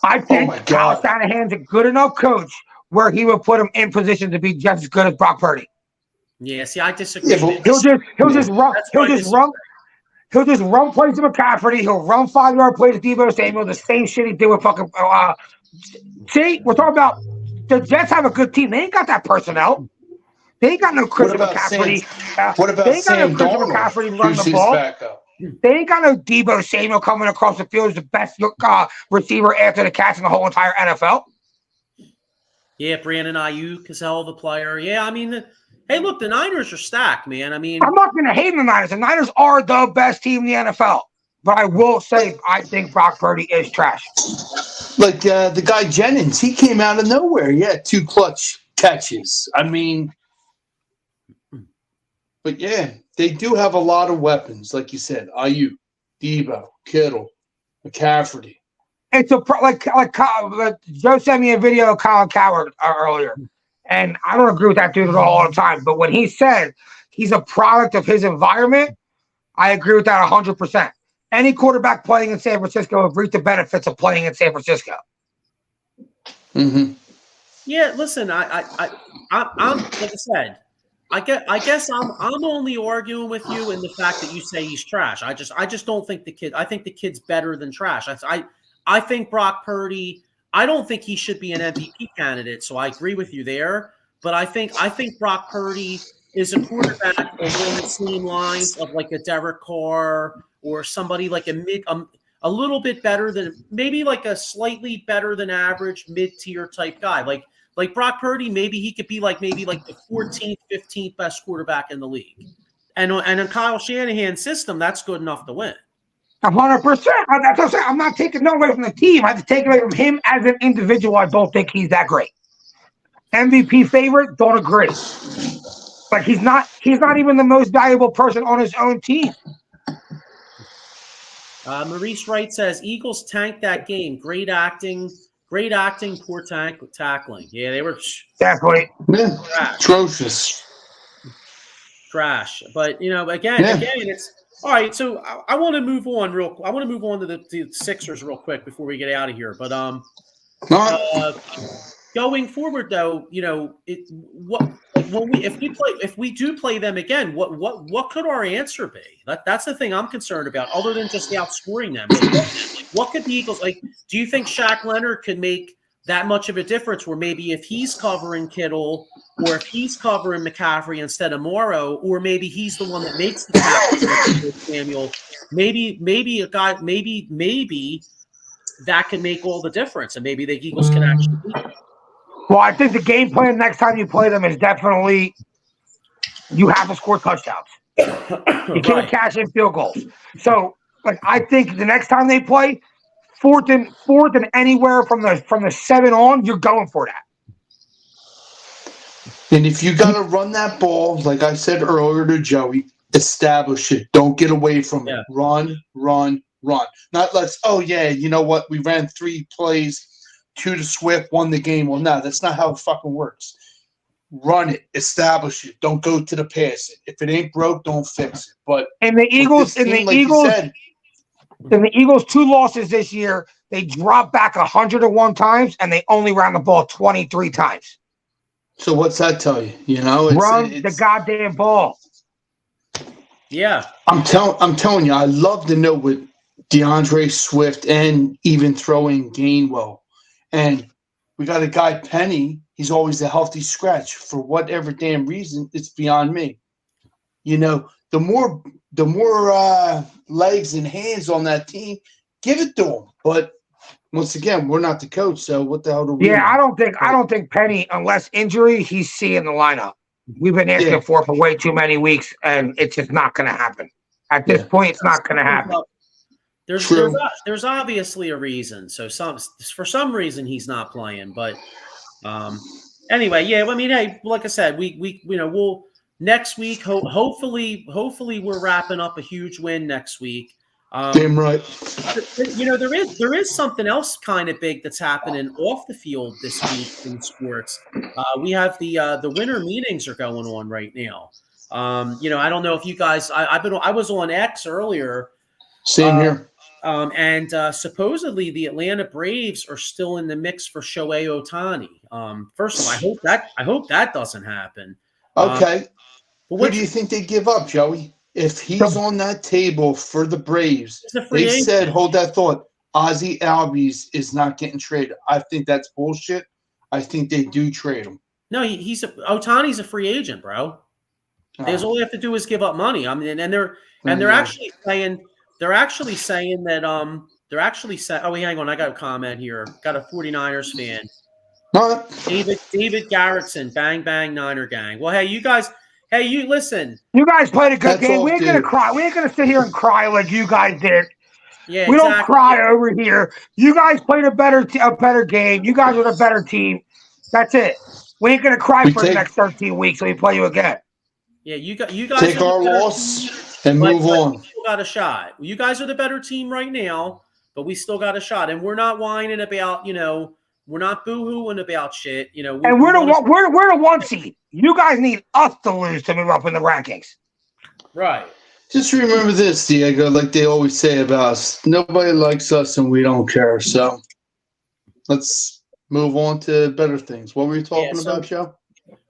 I think Kyle Shanahan's a good enough coach where he would put him in position to be just as good as Brock Purdy. Yeah, see, I disagree. Yeah, he'll just run plays to McCaffrey. He'll run 5-yard plays to Deebo Samuel. The same shit he did with fucking. See, we're talking about the Jets have a good team. They ain't got that personnel. They ain't got no Christian McCaffrey. What about they ain't got Sam no Christian Darnold, McCaffrey running the ball. Backup? They ain't got no Deebo Samuel coming across the field as the best receiver after the catch in the whole entire NFL. Yeah, Brandon Ayuk is a hell of a player. Yeah, I mean. Hey, look, the Niners are stacked, man. I mean, I'm not going to hate the Niners. The Niners are the best team in the NFL. But I will say I think Brock Purdy is trash. Like the guy Jennings, he came out of nowhere. Yeah, 2 clutch catches. I mean, but yeah, they do have a lot of weapons. Like you said, Ayuk, Deebo, Kittle, McCaffrey. It's like Joe sent me a video of Colin Coward earlier, and I don't agree with that dude at all the time. But when he said he's a product of his environment, I agree with that 100%. Any quarterback playing in San Francisco will reap the benefits of playing in San Francisco. Mm-hmm. Yeah, listen, I'm like I said, I guess I'm only arguing with you in the fact that you say he's trash. I just don't think the kid. I think the kid's better than trash. I think Brock Purdy. I don't think he should be an MVP candidate. So I agree with you there. But I think Brock Purdy is a quarterback along the same lines of like a Derek Carr or somebody like a little bit better than, maybe like a slightly better than average mid-tier type guy. Like Brock Purdy, maybe he could be maybe the 14th, 15th best quarterback in the league. And in Kyle Shanahan's system, that's good enough to win. 100%. That's what I'm saying. I'm not taking no away from the team. I have to take away from him as an individual. I don't think he's that great. MVP favorite, don't agree. But he's not even the most valuable person on his own team. Maurice Wright says, Eagles tanked that game. Great acting, poor tackling. Yeah, they were definitely atrocious. Trash. But again, it's all right. So I want to move on I want to move on to the Sixers real quick before we get out of here. But going forward, though, if we do play them again, what could our answer be? That's the thing I'm concerned about, other than just outscoring them. What could the Eagles like? Do you think Shaq Leonard could make that much of a difference? Where maybe if he's covering Kittle, or if he's covering McCaffrey instead of Morrow, or maybe he's the one that makes the tackle with Samuel. Maybe a guy, maybe that can make all the difference, and maybe the Eagles can actually beat them. Well, I think the game plan next time you play them is definitely you have to score touchdowns. You can't cash in field goals. So, I think the next time they play, fourth and anywhere from the 7 on, you're going for that. And if you got to run that ball, like I said earlier to Joey, establish it. Don't get away from it. Run. Not you know what? We ran 3 plays. 2 to Swift, won the game. Well, no, that's not how it fucking works. Run it, establish it. Don't go to the pass it. If it ain't broke, don't fix it. But the Eagles 2 losses this year, they dropped back 101 times and they only ran the ball 23 times. So what's that tell you? Run the goddamn ball. Yeah, I'm telling you, I love to know what DeAndre Swift and even throw in Gainwell. And we got a guy, Penny. He's always a healthy scratch. For whatever damn reason, it's beyond me. The more legs and hands on that team, give it to them. But once again, we're not the coach, so what the hell do we? Yeah, I don't think Penny, unless injury, he's seeing the lineup. We've been asking for way too many weeks, and it's just not going to happen. At this point, it's not going to happen. There's obviously a reason. So for some reason he's not playing. But anyway, yeah. I mean, hey, like I said, we'll next week. Hopefully we're wrapping up a huge win next week. Damn right. There is something else kind of big that's happening off the field this week in sports. We have the winter meetings are going on right now. I don't know if you guys. I was on X earlier. Same here. And supposedly the Atlanta Braves are still in the mix for Shohei Ohtani. First of all, I hope that doesn't happen. Okay. What do you think they give up, Joey? If he's on that table for the Braves, they said, hold that thought, Ozzie Albies is not getting traded. I think that's bullshit. I think they do trade him. No, Ohtani's a free agent, bro. All they have to do is give up money. I mean, and they're actually saying. They're actually saying that oh, wait, hang on, I got a comment here. Got a 49ers fan. What? David Garrettson, bang bang Niner gang. Well, you listen. You guys played a good game. We ain't gonna cry. We ain't gonna sit here and cry like you guys did. Yeah, we don't cry over here. You guys played a better game. You guys were the better team. That's it. We ain't gonna cry for the next 13 weeks when we play you again. Yeah, you guys take our loss and move on. You got a shot. You guys are the better team right now, but we still got a shot. And we're not whining about, we're not boo-hooing about shit. And we're the 1 seed. You guys need us to lose to move up in the rankings. Right. Just remember this, Diego, like they always say about us. Nobody likes us and we don't care. So let's move on to better things. What were you talking about, Joe?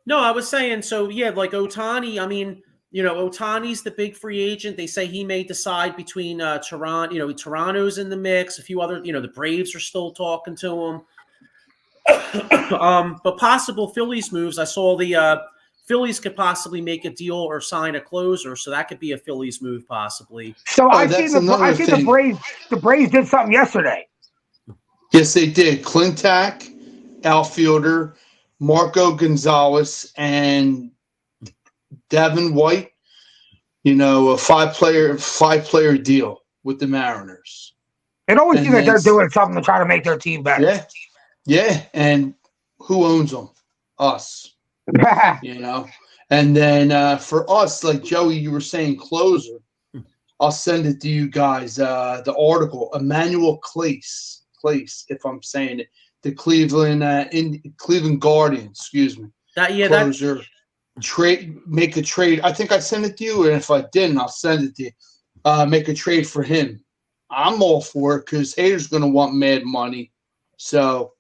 No, I was saying, like Ohtani, I mean, Ohtani's the big free agent. They say he may decide between Toronto, Toronto's in the mix. A few other, the Braves are still talking to him. But possible Phillies moves. I saw the Phillies could possibly make a deal or sign a closer, so that could be a Phillies move possibly. So I see the Braves did something yesterday. Yes, they did. Clintack, outfielder, Marco Gonzalez, and Devin White. A five-player deal with the Mariners. It always seems like they're doing something to try to make their team better. Yeah. And who owns them? Us. And then for us, like Joey, you were saying closer. I'll send it to you guys. The article, Emmanuel Clace, if I'm saying it, the Cleveland Guardians. Excuse me. Closer. Make a trade. I think I sent it to you, and if I didn't, I'll send it to you. Make a trade for him. I'm all for it because Hader's going to want mad money. So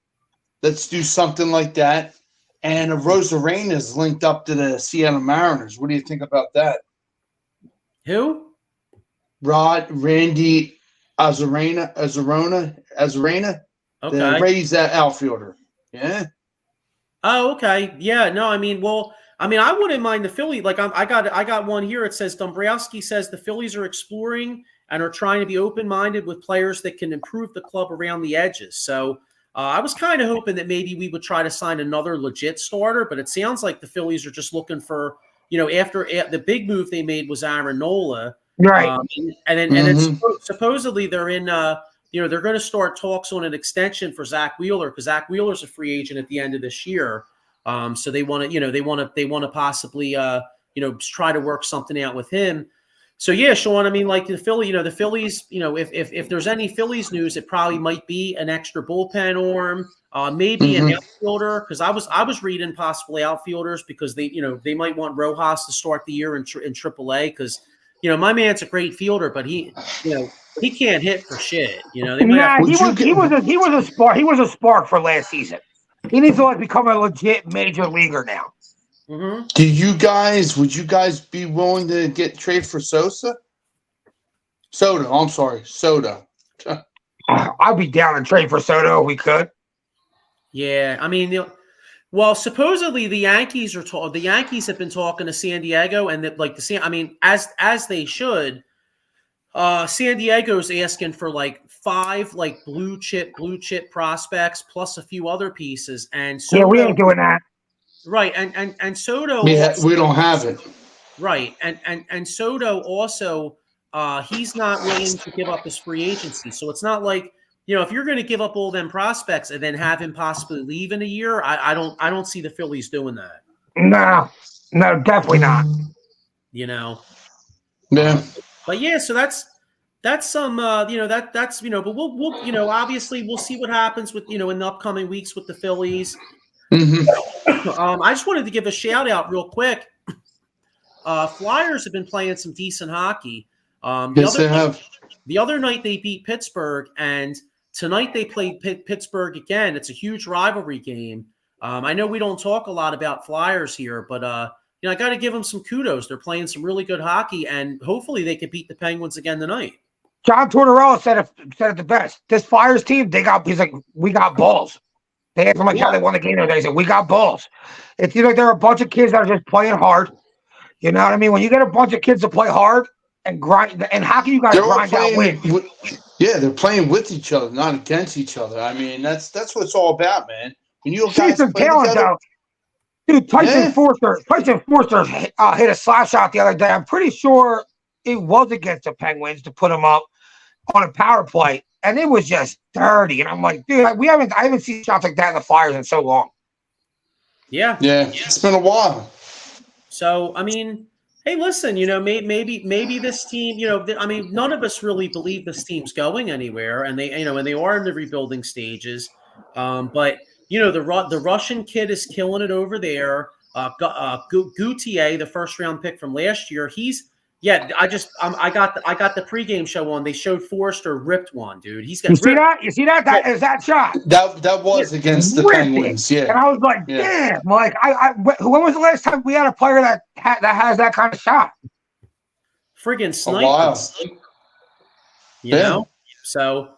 let's do something like that. And Rosarena is linked up to the Seattle Mariners. What do you think about that? Who? Randy Azarena. Okay. The Rays outfielder. Yeah. Oh, okay. Yeah. No, I mean, I wouldn't mind the Philly. Like I got one here. It says Dombrowski says the Phillies are exploring and are trying to be open-minded with players that can improve the club around the edges. So I was kind of hoping that maybe we would try to sign another legit starter, but it sounds like the Phillies are just looking for, after the big move they made was Aaron Nola. Right. And then supposedly they're in, they're going to start talks on an extension for Zach Wheeler because Zach Wheeler's a free agent at the end of this year. So they want to, possibly, try to work something out with him. So yeah, Sean, I mean, like the Phillies, if there's any Phillies news, it probably might be an extra bullpen arm, maybe an outfielder. Cause I was reading possibly outfielders because they might want Rojas to start the year in AAA. Cause, my man's a great fielder, but he can't hit for shit. He was a spark for last season. He needs to become a legit major leaguer now. Mm-hmm. Would you guys be willing to trade for Soda? I'd be down to trade for Soda if we could. Yeah, I mean, supposedly the Yankees have been talking to San Diego, and as they should. San Diego's asking for 5 blue chip prospects plus a few other pieces, and Soto, we ain't doing that. Right, and Soto we don't have it. Right, and Soto also he's not willing to give up his free agency, so it's not like if you're going to give up all them prospects and then have him possibly leave in a year, I don't see the Phillies doing that. No, definitely not. Yeah. But yeah, so that's some but we'll obviously we'll see what happens with in the upcoming weeks with the Phillies. I just wanted to give a shout out real quick. Flyers have been playing some decent hockey. The other night they beat Pittsburgh, and tonight they played Pittsburgh again. It's a huge rivalry game. I know we don't talk a lot about Flyers here, but I got to give them some kudos. They're playing some really good hockey, and hopefully they can beat the Penguins again tonight. John Tortorella said it the best. This Flyers team, he's like, we got balls. They asked him how they won the game today. They said, we got balls. It's they're a bunch of kids that are just playing hard. You know what I mean? When you get a bunch of kids to play hard and grind, and how can you guys grind out wins? They're playing with each other, not against each other. I mean, that's what it's all about, man. When you guys some talent out. Dude, Tyson Forster hit a slap shot the other day. I'm pretty sure it was against the Penguins to put him up on a power play, and it was just dirty. And I'm like, dude, I haven't seen shots like that in the Flyers in so long. Yeah, it's been a while. So I mean, Hey, listen, maybe this team, I mean, none of us really believe this team's going anywhere, and they are in the rebuilding stages. But the Russian kid is killing it over there. Gutier, the first round pick from last year, I got the pregame show on. They showed Forrester ripped one, dude. He's got You see that? You see that? That is that shot. That was against the Penguins, yeah. And I was like, damn, like when was the last time we had a player that has that kind of shot? Friggin' sniper. You Yeah. know? So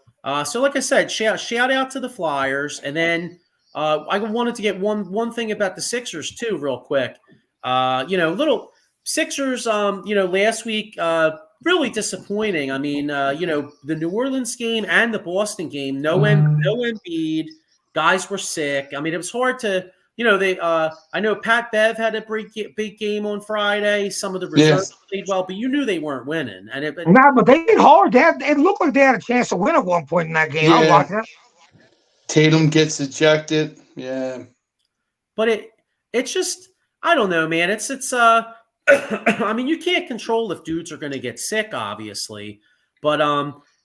like I said, shout out to the Flyers. And then I wanted to get one thing about the Sixers too, real quick. Little Sixers, last week, really disappointing. I mean, the New Orleans game and the Boston game, no Embiid, guys were sick. I mean, it was hard to, I know Pat Bev had a big game on Friday. Some of the reserves played well, but you knew they weren't winning. And but they did hard. It looked like they had a chance to win at one point in that game. Yeah. I was watching it. Tatum gets ejected. Yeah. But it's just, I don't know, man. It's I mean, you can't control if dudes are going to get sick, obviously, but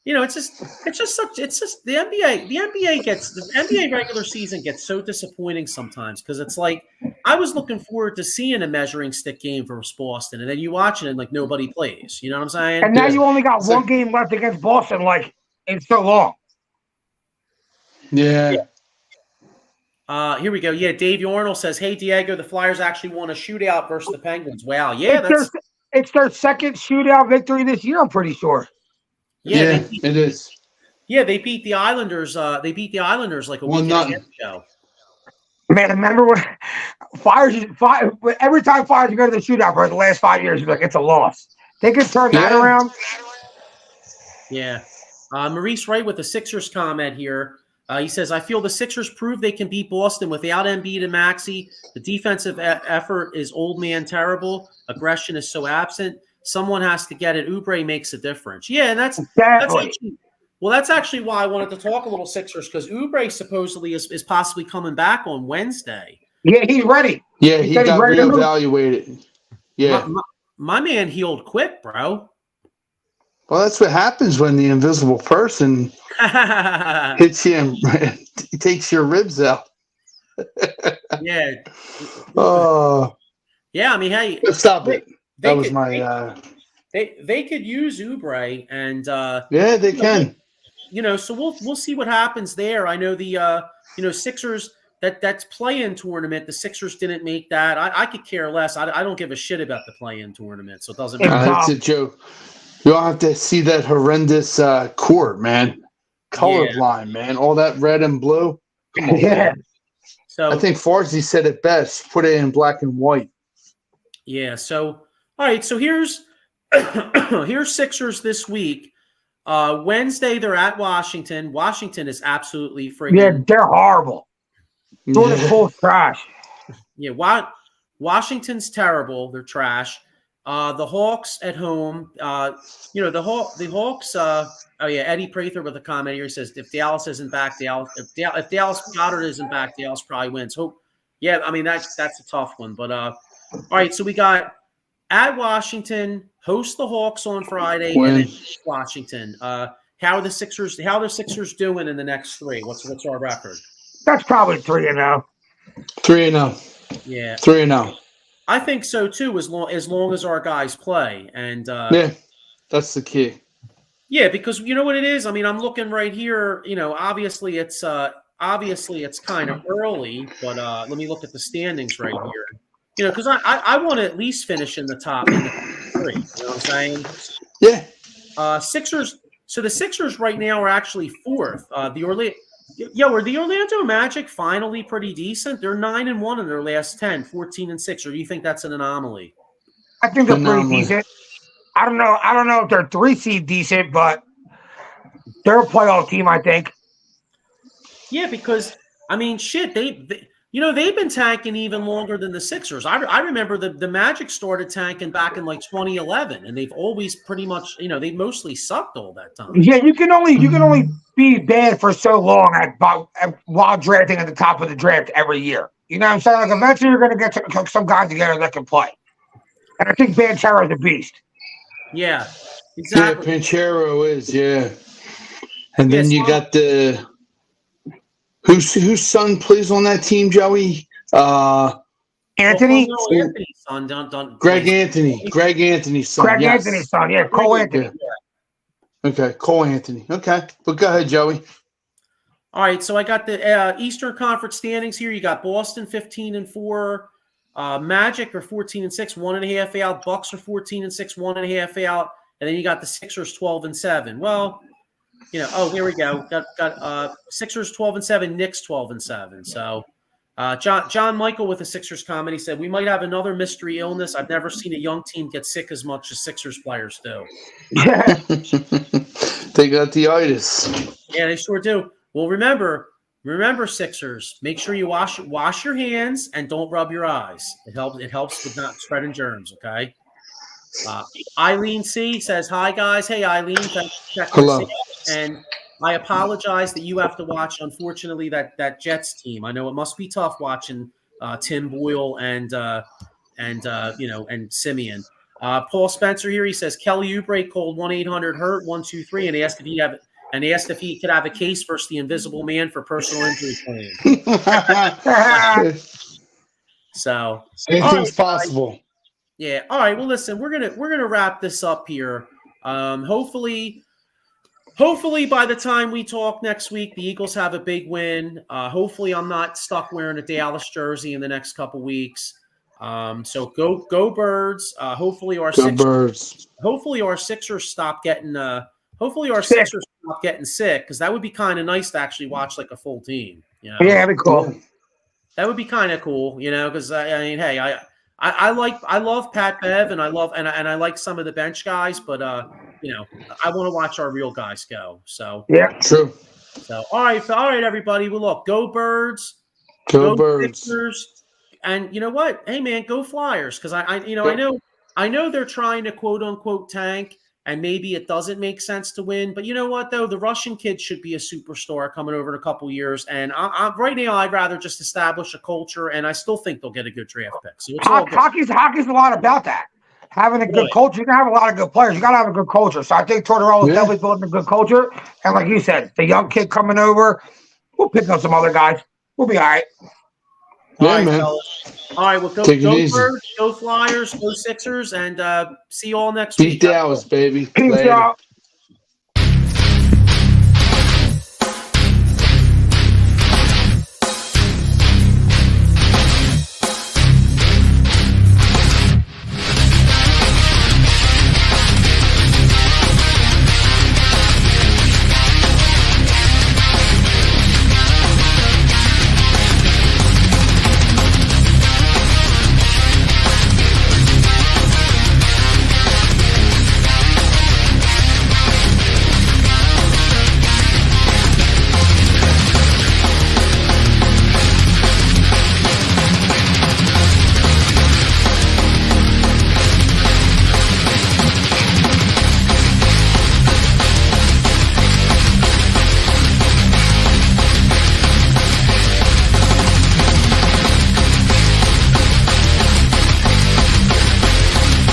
it's just the NBA regular season gets so disappointing sometimes because it's like I was looking forward to seeing a measuring stick game versus Boston, and then you watch it and like nobody plays. You know what I'm saying? And now you only got one game left against Boston, like in so long. Yeah. Here we go. Yeah, Dave Arnold says, "Hey Diego, the Flyers actually won a shootout versus the Penguins." Wow, yeah, it's their second shootout victory this year. I'm pretty sure. Yeah, it is. Yeah, they beat the Islanders. They beat the Islanders like a week ago. Man, remember when Flyers? Every time Flyers go to the shootout for the last 5 years, you're like, it's a loss. They could turn that around. Yeah, Maurice Wright with the Sixers comment here. He says, I feel the Sixers prove they can beat Boston without Embiid and Maxey. The defensive effort is old man terrible. Aggression is so absent. Someone has to get it. Oubre makes a difference. Yeah, and that's actually why I wanted to talk a little Sixers, because Oubre supposedly is possibly coming back on Wednesday. Yeah, he's ready. Yeah, he got reevaluated. Yeah. My man healed quick, bro. Well, that's what happens when the invisible person hits you and takes your ribs out. Yeah. Oh. Yeah, I mean, hey. Stop it. That was my... They could use Oubre, and... yeah, they can. So we'll see what happens there. I know the, Sixers, that's play-in tournament. The Sixers didn't make that. I could care less. I don't give a shit about the play-in tournament, so it doesn't matter. It's a joke. You'll have to see that horrendous court, man. Colorblind, man. All that red and blue. Come on, man. So I think Farsi said it best. Put it in black and white. Yeah. So all right. So here's Sixers this week. Wednesday they're at Washington. Washington is absolutely freaking. Yeah, they're horrible. Sort of full trash. Yeah. Washington's terrible. They're trash. The Hawks at home, the Hawks. Eddie Prather with a comment here. He says, if Dallas isn't back, if Dallas Goddard isn't back, Dallas probably wins. Yeah, I mean that's a tough one. But all right, so we got at Washington, host the Hawks on Friday, and then Washington. How are the Sixers doing in the next three? What's our record? That's probably 3-0. 3-0. Yeah. 3-0. I think so too, as long as our guys play, and yeah, that's the key. Yeah, because you know what it is. I mean, I'm looking right here. Obviously it's kind of early, but let me look at the standings right here. Because I want to at least finish in the top three. You know what I'm saying? Yeah. Sixers. So the Sixers right now are actually fourth. Are the Orlando Magic finally pretty decent? They're 9-1 in their last 10, 14-6. Or do you think that's an anomaly? I think they're pretty decent. I don't know if they're 3-seed decent, but they're a playoff team, I think. Yeah, because I mean, shit, they've been tanking even longer than the Sixers. I remember the Magic started tanking back in like 2011, and they've always pretty much, they mostly sucked all that time. Yeah, you can only be bad for so long while drafting at the top of the draft every year. You know what I'm saying? Like eventually you're going to get some guys together that can play. And I think Banchero's a beast. Yeah, exactly. Yeah, Panchero is, yeah. And then Yeah, you got the whose son plays on that team, Joey? Anthony? Well, no, Anthony's son. Greg Anthony. Greg Anthony's son. Greg Yes. Anthony's son. Yeah, Cole Anthony. Yeah. Okay, Cole Anthony. Okay, but go ahead, Joey. All right, so I got the Eastern Conference standings here. You got Boston 15-4, Magic are 14-6, 1.5 out. Bucks are 14-6, 1.5 out, and then you got the Sixers 12-7. Well, oh, here we go. Got Sixers 12-7, Knicks 12-7. So John Michael with the Sixers comment, he said, we might have another mystery illness. I've never seen a young team get sick as much as Sixers players do. Yeah. They got the itis. Yeah, they sure do. Well, remember, Sixers, make sure you wash your hands and don't rub your eyes. It helps with not spreading germs, okay? Eileen C says, hi, guys. Hey, Eileen. Hello. And I apologize that you have to watch, unfortunately, that Jets team. I know it must be tough watching Tim Boyle and Simeon. Paul Spencer here, he says, Kelly Oubre called 1-800-HURT-123 and asked if he could have a case versus the Invisible Man for personal injury claim. So anything's possible. Yeah. All right. Well, listen, we're gonna wrap this up here. Hopefully by the time we talk next week, the Eagles have a big win. Hopefully I'm not stuck wearing a Dallas jersey in the next couple weeks. So go Birds. Hopefully our Sixers stop getting Sixers stop getting sick, because that would be kind of nice to actually watch like a full team. Yeah, that'd be cool. That would be kind of cool, because I mean, hey, I love Pat Bev and I like some of the bench guys, but I want to watch our real guys go. So yeah, true. So all right, everybody. Well, look, go Birds, go Birds, Sixers, and you know what? Hey, man, go Flyers, because I know they're trying to quote unquote tank. And maybe it doesn't make sense to win. But you know what, though? The Russian kid should be a superstar coming over in a couple years. And right now, I'd rather just establish a culture, and I still think they'll get a good draft pick. So it's all good. Hockey's a lot about that. Having a good culture. You can have a lot of good players. You got to have a good culture. So I think Tortorella is definitely building a good culture. And like you said, the young kid coming over, we'll pick up some other guys. We'll be all right. All right, fellas. All right, well, go Birds, go Flyers, go Sixers, and see you all next week. Beat Dallas, baby. Peace out.